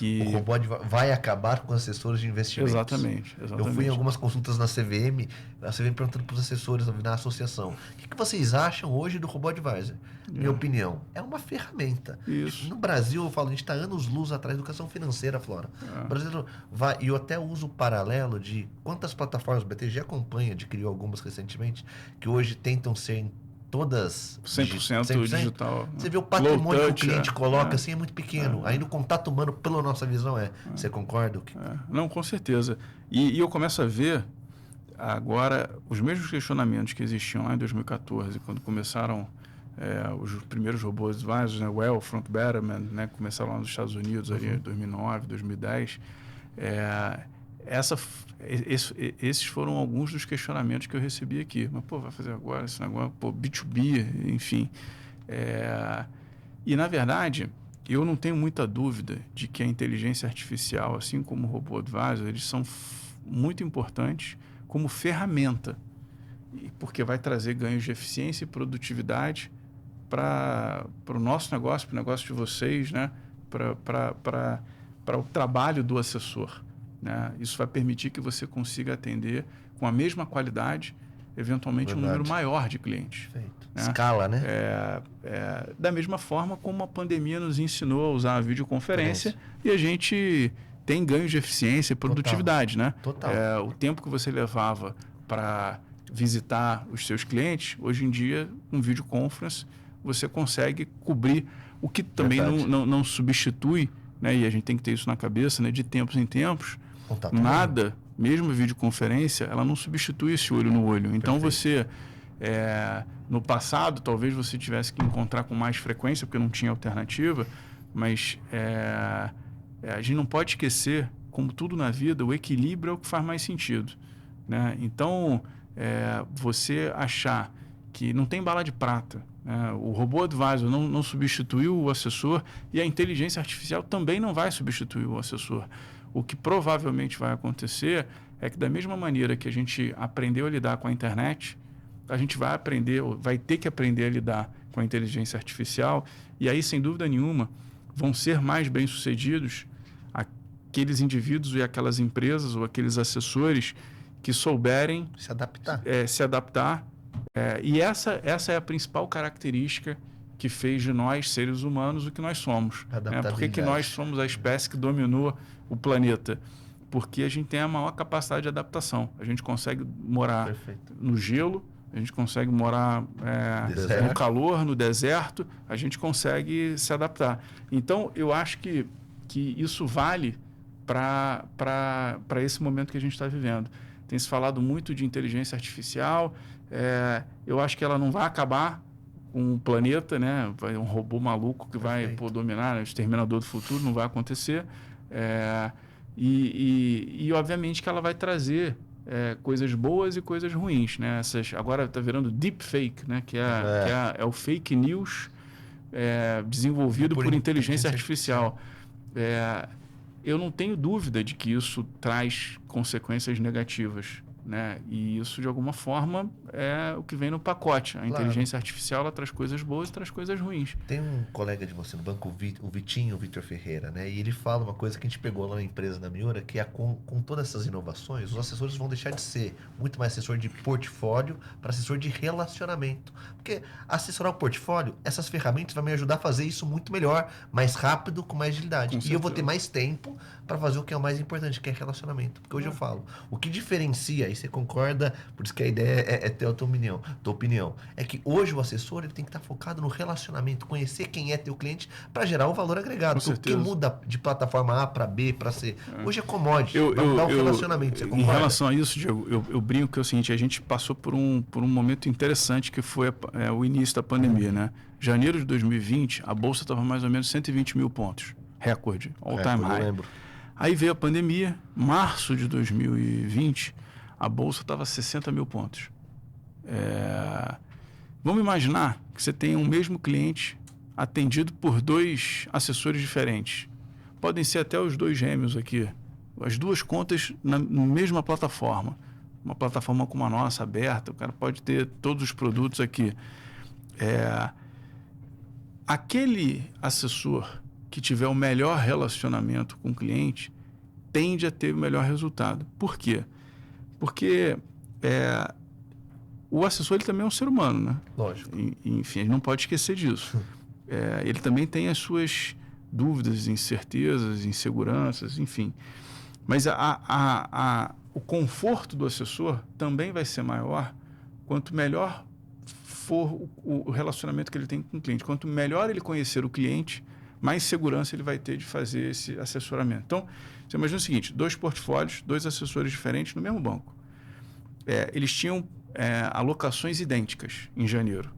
[SPEAKER 1] O robô vai acabar com os assessores de investimentos.
[SPEAKER 2] Exatamente.
[SPEAKER 1] Eu fui em algumas consultas na CVM, a CVM perguntando para os assessores na associação, o que vocês acham hoje do robô advisor? Minha opinião, é uma ferramenta.
[SPEAKER 2] Isso.
[SPEAKER 1] No Brasil, eu falo, a gente está anos-luz atrás da educação financeira, Flora. O brasileiro vai, e eu até uso o paralelo de quantas plataformas o BTG acompanha, adquiriu algumas recentemente, que hoje tentam ser todas
[SPEAKER 2] 100% digital.
[SPEAKER 1] Você vê o patrimônio que o cliente coloca, assim, é muito pequeno. Aí no contato humano, pela nossa visão, Você concorda?
[SPEAKER 2] Não, com certeza. E eu começo a ver agora os mesmos questionamentos que existiam lá em 2014, quando começaram os primeiros robôs advisors, né, o Front Betterment, né, começaram lá nos Estados Unidos, ali em 2009, 2010. Esses foram alguns dos questionamentos que eu recebi aqui. Mas, vai fazer agora esse negócio? B2B, enfim. E, na verdade, eu não tenho muita dúvida de que a inteligência artificial, assim como o robô advisor, eles são muito importantes como ferramenta, porque vai trazer ganhos de eficiência e produtividade para o nosso negócio, para o negócio de vocês, né? Para o trabalho do assessor. Né? Isso vai permitir que você consiga atender com a mesma qualidade, eventualmente, um número maior de clientes.
[SPEAKER 1] Perfeito. Né? Escala, né?
[SPEAKER 2] Da mesma forma como a pandemia nos ensinou a usar a videoconferência e a gente tem ganhos de eficiência e produtividade.
[SPEAKER 1] Total.
[SPEAKER 2] Né? O tempo que você levava para visitar os seus clientes, hoje em dia, com videoconference, você consegue cobrir, o que também não substitui, né? E a gente tem que ter isso na cabeça, né? De tempos em tempos, nada, mesmo a videoconferência, ela não substitui esse olho no olho. Então, você, no passado, talvez você tivesse que encontrar com mais frequência, porque não tinha alternativa, mas a gente não pode esquecer, como tudo na vida, o equilíbrio é o que faz mais sentido. Né? Então, você achar que não tem bala de prata, o robô advisor não substituiu o assessor e a inteligência artificial também não vai substituir o assessor. O que provavelmente vai acontecer é que da mesma maneira que a gente aprendeu a lidar com a internet, a gente vai aprender, vai ter que aprender a lidar com a inteligência artificial, e aí, sem dúvida nenhuma, vão ser mais bem-sucedidos aqueles indivíduos e aquelas empresas ou aqueles assessores que souberem se adaptar. E essa é a principal característica que fez de nós, seres humanos, o que nós somos. Por que nós somos a espécie que dominou o planeta? Porque a gente tem a maior capacidade de adaptação. A gente consegue morar no gelo, a gente consegue morar no calor, no deserto, a gente consegue se adaptar. Então, eu acho que isso vale para esse momento que a gente está vivendo. Tem se falado muito de inteligência artificial, eu acho que ela não vai acabar com o planeta, né? Vai um robô maluco que vai dominar, o exterminador do futuro, não vai acontecer. E obviamente que ela vai trazer coisas boas e coisas ruins, né? Agora está virando deepfake, né? Que é o fake news desenvolvido por inteligência artificial. Eu não tenho dúvida de que isso traz consequências negativas, né? E isso, de alguma forma, é o que vem no pacote. A inteligência artificial, ela traz coisas boas e traz coisas ruins.
[SPEAKER 1] Tem um colega de você no banco, o Vitor Ferreira, né? E ele fala uma coisa que a gente pegou lá na empresa da Miura, que com todas essas inovações, os assessores vão deixar de ser muito mais assessor de portfólio para assessor de relacionamento. Porque assessorar o portfólio, essas ferramentas vão me ajudar a fazer isso muito melhor, mais rápido, com mais agilidade. E eu vou ter mais tempo para fazer o que é o mais importante, que é relacionamento. Porque hoje eu falo, o que diferencia, e você concorda, por isso que a ideia é ter a tua opinião, é que hoje o assessor ele tem que estar focado no relacionamento, conhecer quem é teu cliente para gerar o valor agregado. O que muda de plataforma A para B, para C, hoje é commodity, dá um relacionamento. Você concorda?
[SPEAKER 2] Em relação a isso, Diego, eu brinco que é o seguinte, a gente passou por um momento interessante que foi o início da pandemia, né? Janeiro de 2020, a Bolsa estava mais ou menos 120 mil pontos, recorde, all-time high.
[SPEAKER 1] Lembro.
[SPEAKER 2] Aí veio a pandemia, março de 2020, a Bolsa estava 60 mil pontos. Vamos imaginar que você tem um mesmo cliente atendido por 2 assessores diferentes. Podem ser até os 2 gêmeos aqui. As 2 contas na mesma plataforma. Uma plataforma como a nossa, aberta. O cara pode ter todos os produtos aqui. Aquele assessor que tiver o melhor relacionamento com o cliente tende a ter o melhor resultado. Por quê? Porque o assessor ele também é um ser humano, né?
[SPEAKER 1] Lógico.
[SPEAKER 2] Enfim, a gente não pode esquecer disso. Ele também tem as suas dúvidas, incertezas, inseguranças, enfim. Mas o conforto do assessor também vai ser maior quanto melhor for o relacionamento que ele tem com o cliente. Quanto melhor ele conhecer o cliente, mais segurança ele vai ter de fazer esse assessoramento. Então, você imagina o seguinte, 2 portfólios, 2 assessores diferentes no mesmo banco. Eles tinham alocações idênticas em janeiro.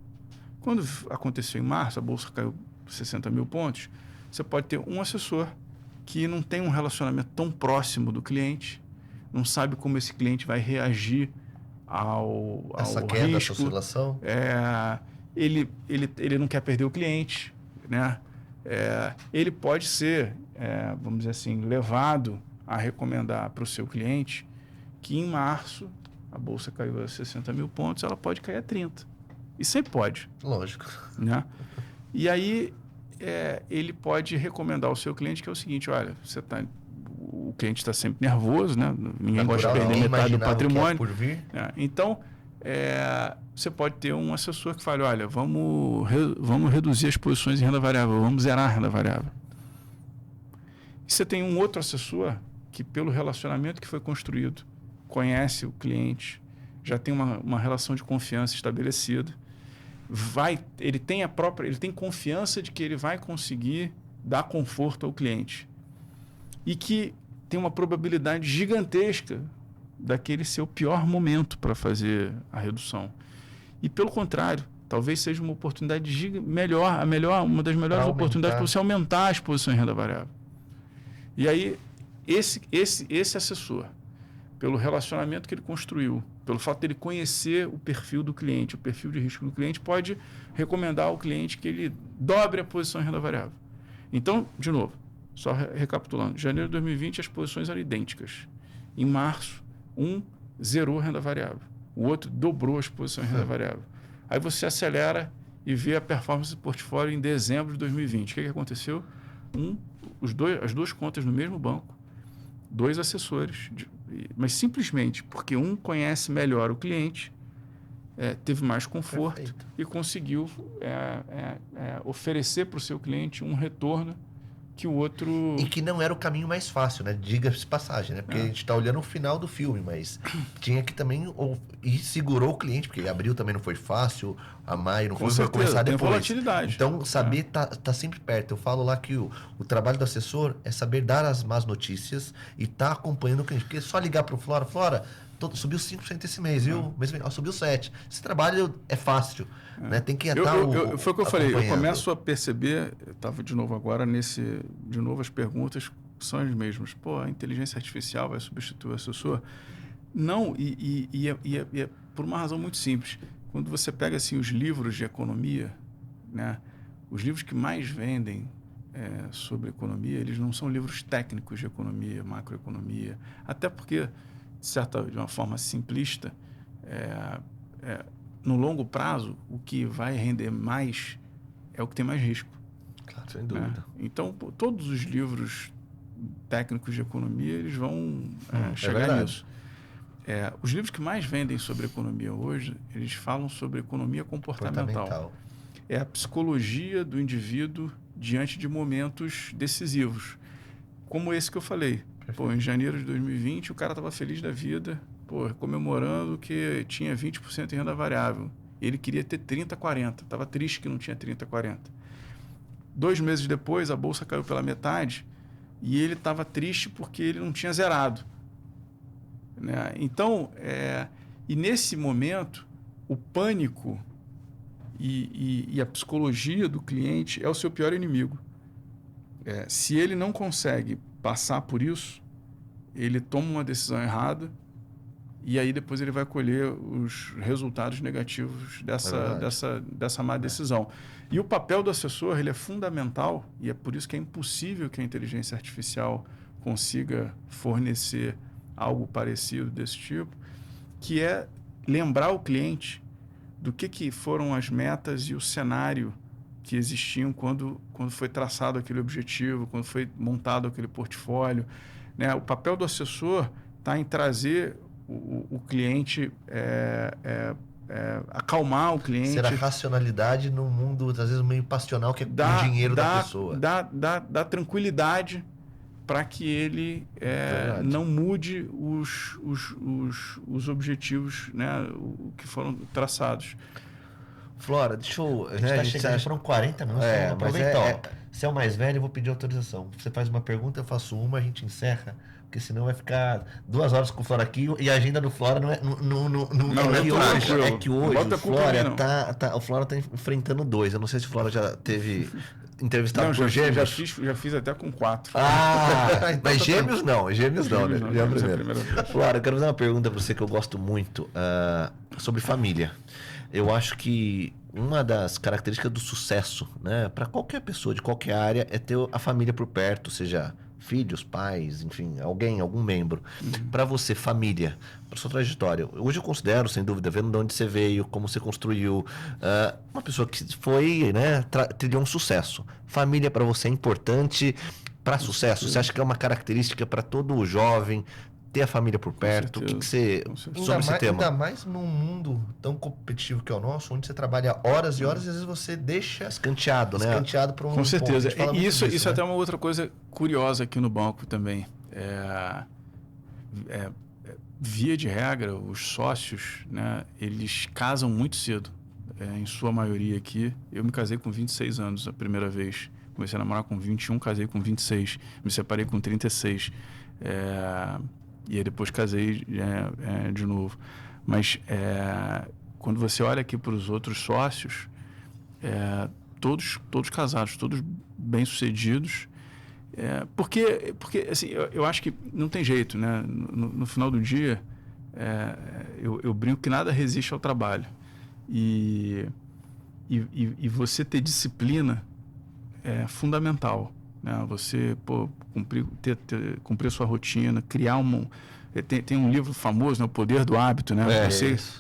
[SPEAKER 2] Quando aconteceu em março, a Bolsa caiu 60 mil pontos, você pode ter um assessor que não tem um relacionamento tão próximo do cliente, não sabe como esse cliente vai reagir ao
[SPEAKER 1] queda,
[SPEAKER 2] risco.
[SPEAKER 1] essa oscilação.
[SPEAKER 2] Ele não quer perder o cliente, né? Ele pode ser, vamos dizer assim, levado a recomendar para o seu cliente que em março a Bolsa caiu a 60 mil pontos, ela pode cair a 30. E sempre pode.
[SPEAKER 1] Lógico.
[SPEAKER 2] Né? E aí ele pode recomendar ao seu cliente que é o seguinte, olha, o cliente está sempre nervoso, né? Ninguém gosta de perder metade do patrimônio.
[SPEAKER 1] Por vir.
[SPEAKER 2] Então, você pode ter um assessor que fale, olha, vamos reduzir as posições em renda variável, vamos zerar a renda variável. E você tem um outro assessor que, pelo relacionamento que foi construído, conhece o cliente, já tem uma relação de confiança estabelecida, ele tem confiança de que ele vai conseguir dar conforto ao cliente e que tem uma probabilidade gigantesca daquele ser o pior momento para fazer a redução. E, pelo contrário, talvez seja uma oportunidade uma das melhores oportunidades para você aumentar a exposição em renda variável. E aí, esse assessor, pelo relacionamento que ele construiu, pelo fato de ele conhecer o perfil do cliente, o perfil de risco do cliente, pode recomendar ao cliente que ele dobre a posição em renda variável. Então, de novo, só recapitulando, em janeiro de 2020 as posições eram idênticas. Em março, Um zerou renda variável, o outro dobrou a exposição em renda variável. Aí você acelera e vê a performance do portfólio em dezembro de 2020. O que aconteceu? As duas contas no mesmo banco, 2 assessores, mas simplesmente porque um conhece melhor o cliente, teve mais conforto. Perfeito. E conseguiu oferecer para o seu cliente um retorno que o outro...
[SPEAKER 1] E que não era o caminho mais fácil, né? Diga-se passagem, né? Porque a gente está olhando o final do filme, mas tinha que também... E segurou o cliente, porque abril também não foi fácil, a maio não foi, vai começar depois.
[SPEAKER 2] Tem volatilidade.
[SPEAKER 1] Então, saber tá sempre perto. Eu falo lá que o trabalho do assessor é saber dar as más notícias e tá acompanhando o cliente. Porque só ligar para o Flora, subiu 5% esse mês, viu? Subiu 7%. Esse trabalho é fácil, né? Tem que estar
[SPEAKER 2] foi o que eu falei, eu começo a perceber, eu estava de novo agora de novo as perguntas são as mesmas. Pô, a inteligência artificial vai substituir o assessor? Não, e é por uma razão muito simples. Quando você pega assim, os livros de economia, né? Os livros que mais vendem sobre economia, eles não são livros técnicos de economia, macroeconomia, até porque de uma forma simplista, no longo prazo, o que vai render mais é o que tem mais risco.
[SPEAKER 1] Claro, sem dúvida.
[SPEAKER 2] Então, todos os livros técnicos de economia, eles vão chegar nisso. Os livros que mais vendem sobre economia hoje, eles falam sobre economia comportamental. É a psicologia do indivíduo diante de momentos decisivos, como esse que eu falei. Pô, em janeiro de 2020, o cara estava feliz da vida, comemorando que tinha 20% em renda variável. Ele queria ter 30, 40. Estava triste que não tinha 30, 40. 2 meses depois, a bolsa caiu pela metade e ele estava triste porque ele não tinha zerado. Né? Então, e nesse momento, o pânico e a psicologia do cliente é o seu pior inimigo. Se ele não consegue passar por isso, ele toma uma decisão errada e aí depois ele vai colher os resultados negativos dessa má decisão. E o papel do assessor, ele é fundamental, e é por isso que é impossível que a inteligência artificial consiga fornecer algo parecido desse tipo, que é lembrar o cliente do que foram as metas e o cenário que existiam quando foi traçado aquele objetivo, quando foi montado aquele portfólio. Né? O papel do assessor está em trazer o cliente, acalmar o cliente.
[SPEAKER 1] Ser a racionalidade num mundo, às vezes, meio passional, que é o dinheiro da pessoa.
[SPEAKER 2] Dá tranquilidade para que ele não mude os objetivos, né, que foram traçados.
[SPEAKER 1] Flora, deixa eu... A gente tá chegando, foram 40 minutos, vamos aproveitar. Se é o mais velho, eu vou pedir autorização. Você faz uma pergunta, eu faço uma, a gente encerra, porque senão vai ficar 2 horas com o Flora aqui e a agenda do Flora não é... É que hoje o Flora tá enfrentando 2. Eu não sei se o Flora já teve... entrevistado por gêmeos?
[SPEAKER 2] Já fiz até com 4.
[SPEAKER 1] Então mas gêmeos não, né? Gêmeos é a primeira vez. Flora, eu quero fazer uma pergunta para você que eu gosto muito, sobre família. Eu acho que uma das características do sucesso, né, para qualquer pessoa de qualquer área, é ter a família por perto, seja filhos, pais, enfim, algum membro. Para você, família, para sua trajetória. Hoje eu considero, sem dúvida, vendo de onde você veio, como você construiu, uma pessoa que foi, né, trilhou um sucesso. Família para você é importante para sucesso? Você acha que é uma característica para todo jovem ter a família por perto? O que você... sobre esse tema? Ainda mais num mundo tão competitivo que é o nosso, onde você trabalha horas e horas e às vezes você deixa... Escanteado, né? Escanteado para um...
[SPEAKER 2] Com certeza.
[SPEAKER 1] Ponto.
[SPEAKER 2] Isso é até uma outra coisa curiosa aqui no banco também. Via de regra, os sócios, né, eles casam muito cedo. Em sua maioria aqui. Eu me casei com 26 anos a primeira vez. Comecei a namorar com 21, casei com 26. Me separei com 36. E aí depois casei de novo. Mas quando você olha aqui para os outros sócios, todos casados, todos bem-sucedidos. Porque assim, eu acho que não tem jeito, né? No final do dia, eu brinco que nada resiste ao trabalho. E você ter disciplina é fundamental. Né? Você cumprir a sua rotina, criar Tem um livro famoso, né, O Poder do Hábito, né?
[SPEAKER 1] É,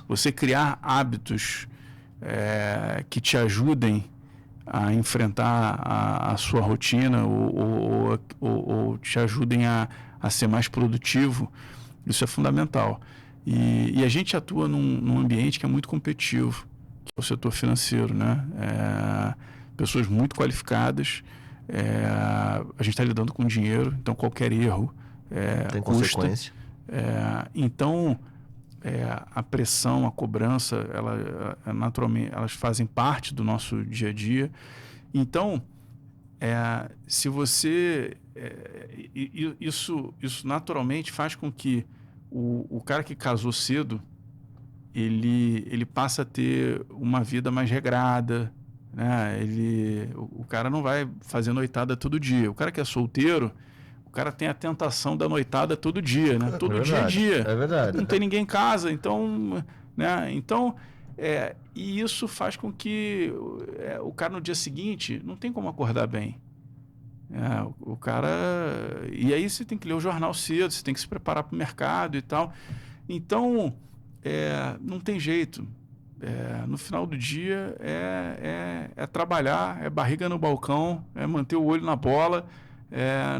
[SPEAKER 2] Você criar hábitos que te ajudem a enfrentar a sua rotina ou te ajudem a ser mais produtivo, isso é fundamental. E a gente atua num ambiente que é muito competitivo, que é o setor financeiro, né? Pessoas muito qualificadas, a gente está lidando com dinheiro, então qualquer erro
[SPEAKER 1] tem
[SPEAKER 2] custa.
[SPEAKER 1] consequência.
[SPEAKER 2] Então, a pressão, a cobrança, naturalmente, elas fazem parte do nosso dia a dia. Então, se você... isso naturalmente faz com que o cara que casou cedo, ele passa a ter uma vida mais regrada, né? O cara não vai fazer noitada todo dia. O cara que é solteiro, o cara tem a tentação da noitada todo dia, né? Todo dia é dia.
[SPEAKER 1] É verdade.
[SPEAKER 2] Não tem ninguém em casa, então... né? Então, e isso faz com que o cara no dia seguinte não tem como acordar bem. O cara... E aí você tem que ler o jornal cedo, você tem que se preparar para o mercado e tal. Então, não tem jeito. No final do dia é trabalhar, é barriga no balcão, é manter o olho na bola.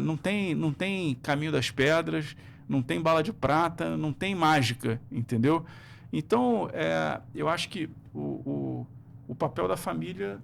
[SPEAKER 2] Não tem caminho das pedras, não tem bala de prata, não tem mágica, entendeu? Então, eu acho que o papel da família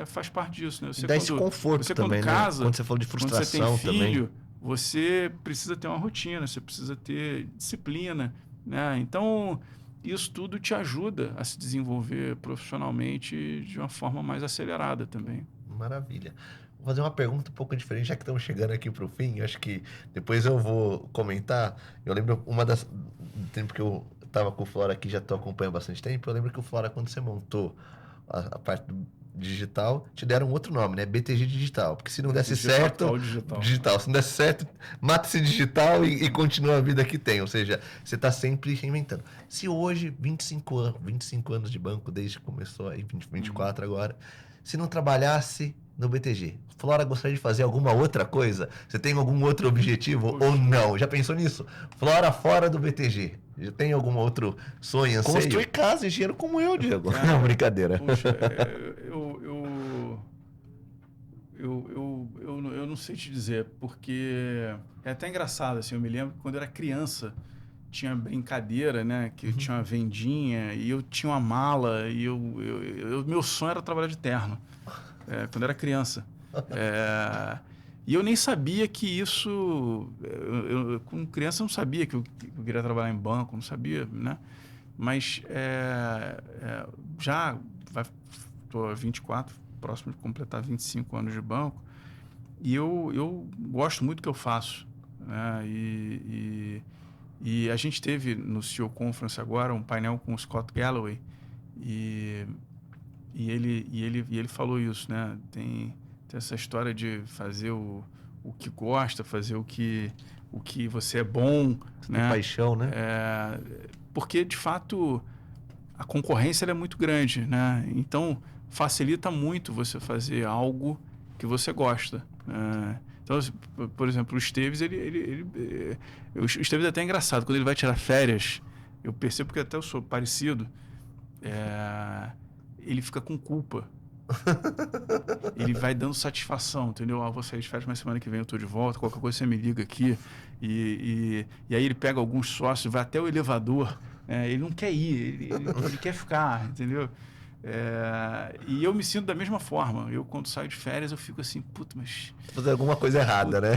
[SPEAKER 2] faz parte disso, né?
[SPEAKER 1] Você dá esse conforto também,
[SPEAKER 2] quando casa,
[SPEAKER 1] né? Quando você falou de frustração
[SPEAKER 2] quando você tem filho,
[SPEAKER 1] também.
[SPEAKER 2] você precisa ter uma rotina, você precisa ter disciplina, né? Então, isso tudo te ajuda a se desenvolver profissionalmente de uma forma mais acelerada também.
[SPEAKER 1] Maravilha. Vou fazer uma pergunta um pouco diferente, já que estamos chegando aqui para o fim. Acho que depois eu vou comentar. Eu lembro do tempo que eu estava com o Flora aqui, já estou acompanhando há bastante tempo. Eu lembro que o Flora, quando você montou a parte do digital, te deram um outro nome, né? BTG Digital. Porque se não desse certo... Digital. Se não desse certo, mata esse digital e continua a vida que tem. Ou seja, você está sempre reinventando. Se hoje, 25 anos de banco, desde que começou aí, 24 agora, se não trabalhasse no BTG, Flora gostaria de fazer alguma outra coisa? Você tem algum outro objetivo ou não? Já pensou nisso? Flora fora do BTG. Já tem algum outro sonho, anseio? Construir casa e dinheiro como eu, Diego. Não, brincadeira.
[SPEAKER 2] Puxa, eu não sei te dizer, porque é até engraçado, assim, eu me lembro que quando eu era criança, tinha brincadeira, né, que eu tinha uma vendinha e eu tinha uma mala e meu sonho era trabalhar de terno, quando eu era criança. E eu nem sabia que isso... como criança, eu não sabia que eu queria trabalhar em banco, não sabia, né? Mas já estou 24, próximo de completar 25 anos de banco, e eu gosto muito do que eu faço, né? E a gente teve no CEO Conference agora um painel com o Scott Galloway, e ele falou isso, né? Tem essa história de fazer o que gosta, fazer o que você é bom, né?
[SPEAKER 1] Paixão, né?
[SPEAKER 2] Porque, de fato, a concorrência ela é muito grande, né? Então, facilita muito você fazer algo que você gosta. Então, por exemplo, o Esteves, o Esteves é até engraçado. Quando ele vai tirar férias, eu percebo que até eu sou parecido, ele fica com culpa. Ele vai dando satisfação, entendeu? Vou sair de férias, mas semana que vem eu estou de volta, qualquer coisa você me liga aqui. E aí ele pega alguns sócios, vai até o elevador, ele não quer ir, ele quer ficar, entendeu? E eu me sinto da mesma forma. Eu, quando saio de férias, eu fico assim, puta, mas...
[SPEAKER 1] fazer alguma coisa errada, né?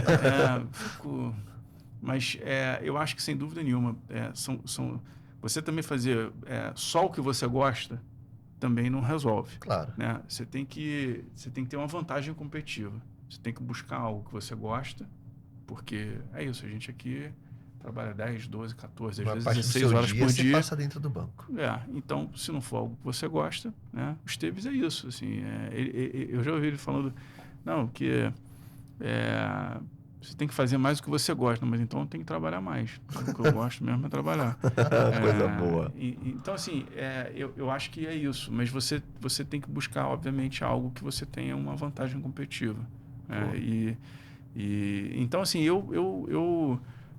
[SPEAKER 2] Mas eu acho que, sem dúvida nenhuma, você também fazer só o que você gosta também não resolve.
[SPEAKER 1] Claro.
[SPEAKER 2] Né? Você tem que ter uma vantagem competitiva. Você tem que buscar algo que você gosta, porque é isso, a gente aqui trabalha 10, 12, 14, às vezes 16 horas por dia.
[SPEAKER 1] Você passa dentro do banco.
[SPEAKER 2] Então, se não for algo que você gosta, né? O Esteves é isso. Assim, eu já ouvi ele falando, não, que você tem que fazer mais do que você gosta, mas então tem que trabalhar mais. O que eu gosto mesmo é trabalhar.
[SPEAKER 1] Coisa boa.
[SPEAKER 2] Então, assim, eu acho que é isso. Mas você tem que buscar, obviamente, algo que você tenha uma vantagem competitiva. Então, assim,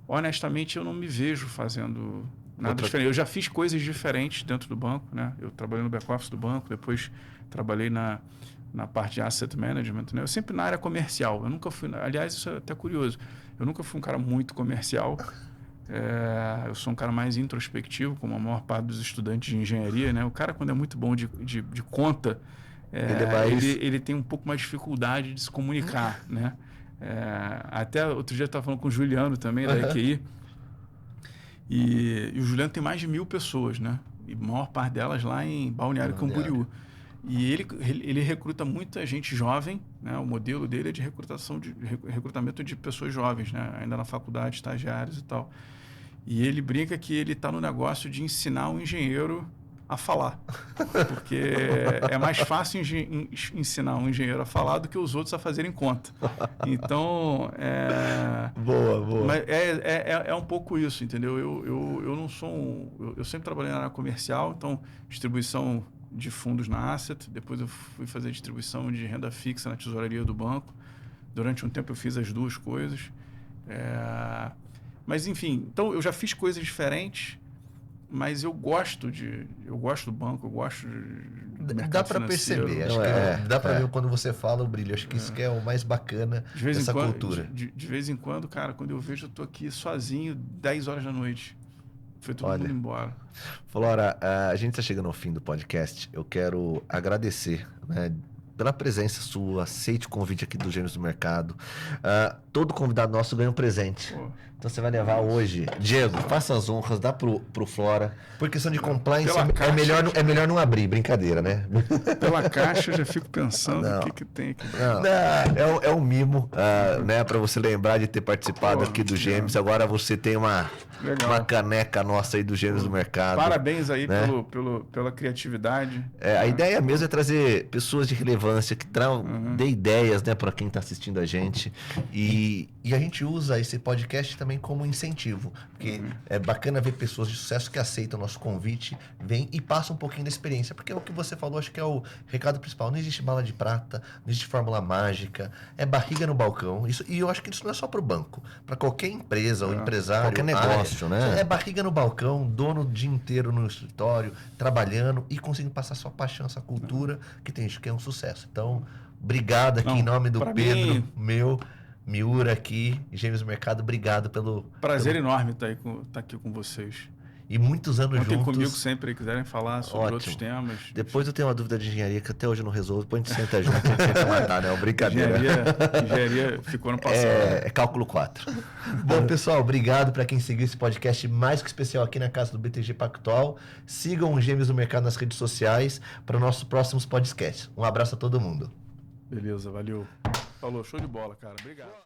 [SPEAKER 2] honestamente, eu não me vejo fazendo nada diferente. Eu já fiz coisas diferentes dentro do banco, né? Eu trabalhei no back-office do banco, depois trabalhei na parte de asset management, né? Eu sempre na área comercial. Eu nunca fui... Aliás, isso é até curioso. Eu nunca fui um cara muito comercial. Eu sou um cara mais introspectivo, como a maior parte dos estudantes de engenharia, né? O cara, quando é muito bom de conta, ele tem um pouco mais de dificuldade de se comunicar, né? Até outro dia eu estava falando com o Juliano também, da EQI, e o Juliano tem mais de 1.000 pessoas, né? E a maior parte delas lá em Balneário Camboriú. E ele recruta muita gente jovem, né? O modelo dele é de recrutamento de pessoas jovens, né? Ainda na faculdade, estagiários e tal. E ele brinca que ele está no negócio de ensinar um engenheiro a falar. Porque é mais fácil ensinar um engenheiro a falar do que os outros a fazerem conta. Então,
[SPEAKER 1] Boa.
[SPEAKER 2] Mas é um pouco isso, entendeu? Eu não sou eu sempre trabalhei na área comercial, então distribuição de fundos na Asset, depois eu fui fazer distribuição de renda fixa na tesouraria do banco. Durante um tempo eu fiz as duas coisas. Mas, enfim, então eu já fiz coisas diferentes, mas eu gosto do banco, eu gosto do mercado
[SPEAKER 3] Dá para
[SPEAKER 2] financeiro.
[SPEAKER 3] perceber, acho que dá para ver quando você fala o brilho, acho que isso que é o mais bacana dessa cultura.
[SPEAKER 2] De vez em quando, cara, quando eu vejo, eu tô aqui sozinho, 10 horas da noite. Foi todo mundo embora.
[SPEAKER 1] Flora, a gente está chegando ao fim do podcast. Eu quero agradecer, né, pela presença sua, aceite o convite aqui do Gêmeos do Mercado. Todo convidado nosso ganha um presente. Pô. Então você vai levar hoje. Diego, faça as honras, dá pro Flora. Por questão de compliance, é melhor não abrir, brincadeira, né?
[SPEAKER 2] Pela caixa eu já fico pensando o que tem aqui.
[SPEAKER 1] É um mimo, né, para você lembrar de ter participado aqui do Gêmeos. Agora você tem uma caneca nossa aí do Gêmeos do Mercado.
[SPEAKER 2] Parabéns aí, né, pela criatividade.
[SPEAKER 1] A ideia mesmo é trazer pessoas de relevância que dê ideias, né, para quem está assistindo a gente.
[SPEAKER 3] E a gente usa esse podcast também como incentivo, porque é bacana ver pessoas de sucesso que aceitam o nosso convite, vêm e passam um pouquinho da experiência, porque é o que você falou, acho que é o recado principal. Não existe bala de prata, não existe fórmula mágica, é barriga no balcão. E eu acho que isso não é só para o banco, para qualquer empresa ou empresário,
[SPEAKER 1] qualquer negócio, né?
[SPEAKER 3] É barriga no balcão, dono o dia inteiro no escritório, trabalhando e conseguindo passar sua paixão, essa cultura que é um sucesso. Então, obrigado aqui em nome do Pedro, Miura aqui, Gêmeos do Mercado, obrigado pelo...
[SPEAKER 2] Prazer enorme estar aqui com vocês.
[SPEAKER 3] E muitos anos juntos.
[SPEAKER 2] Contem comigo sempre, quiserem falar sobre outros temas.
[SPEAKER 1] Depois eu tenho uma dúvida de engenharia que até hoje eu não resolvo. Depois a gente senta junto, a gente tenta matar, né? É uma brincadeira.
[SPEAKER 2] Engenharia ficou no passado.
[SPEAKER 1] É cálculo 4.
[SPEAKER 3] Bom, pessoal, obrigado para quem seguiu esse podcast mais que especial aqui na casa do BTG Pactual. Sigam o Gêmeos do Mercado nas redes sociais para os nossos próximos podcasts. Um abraço a todo mundo.
[SPEAKER 2] Beleza, valeu. Falou, show de bola, cara. Obrigado.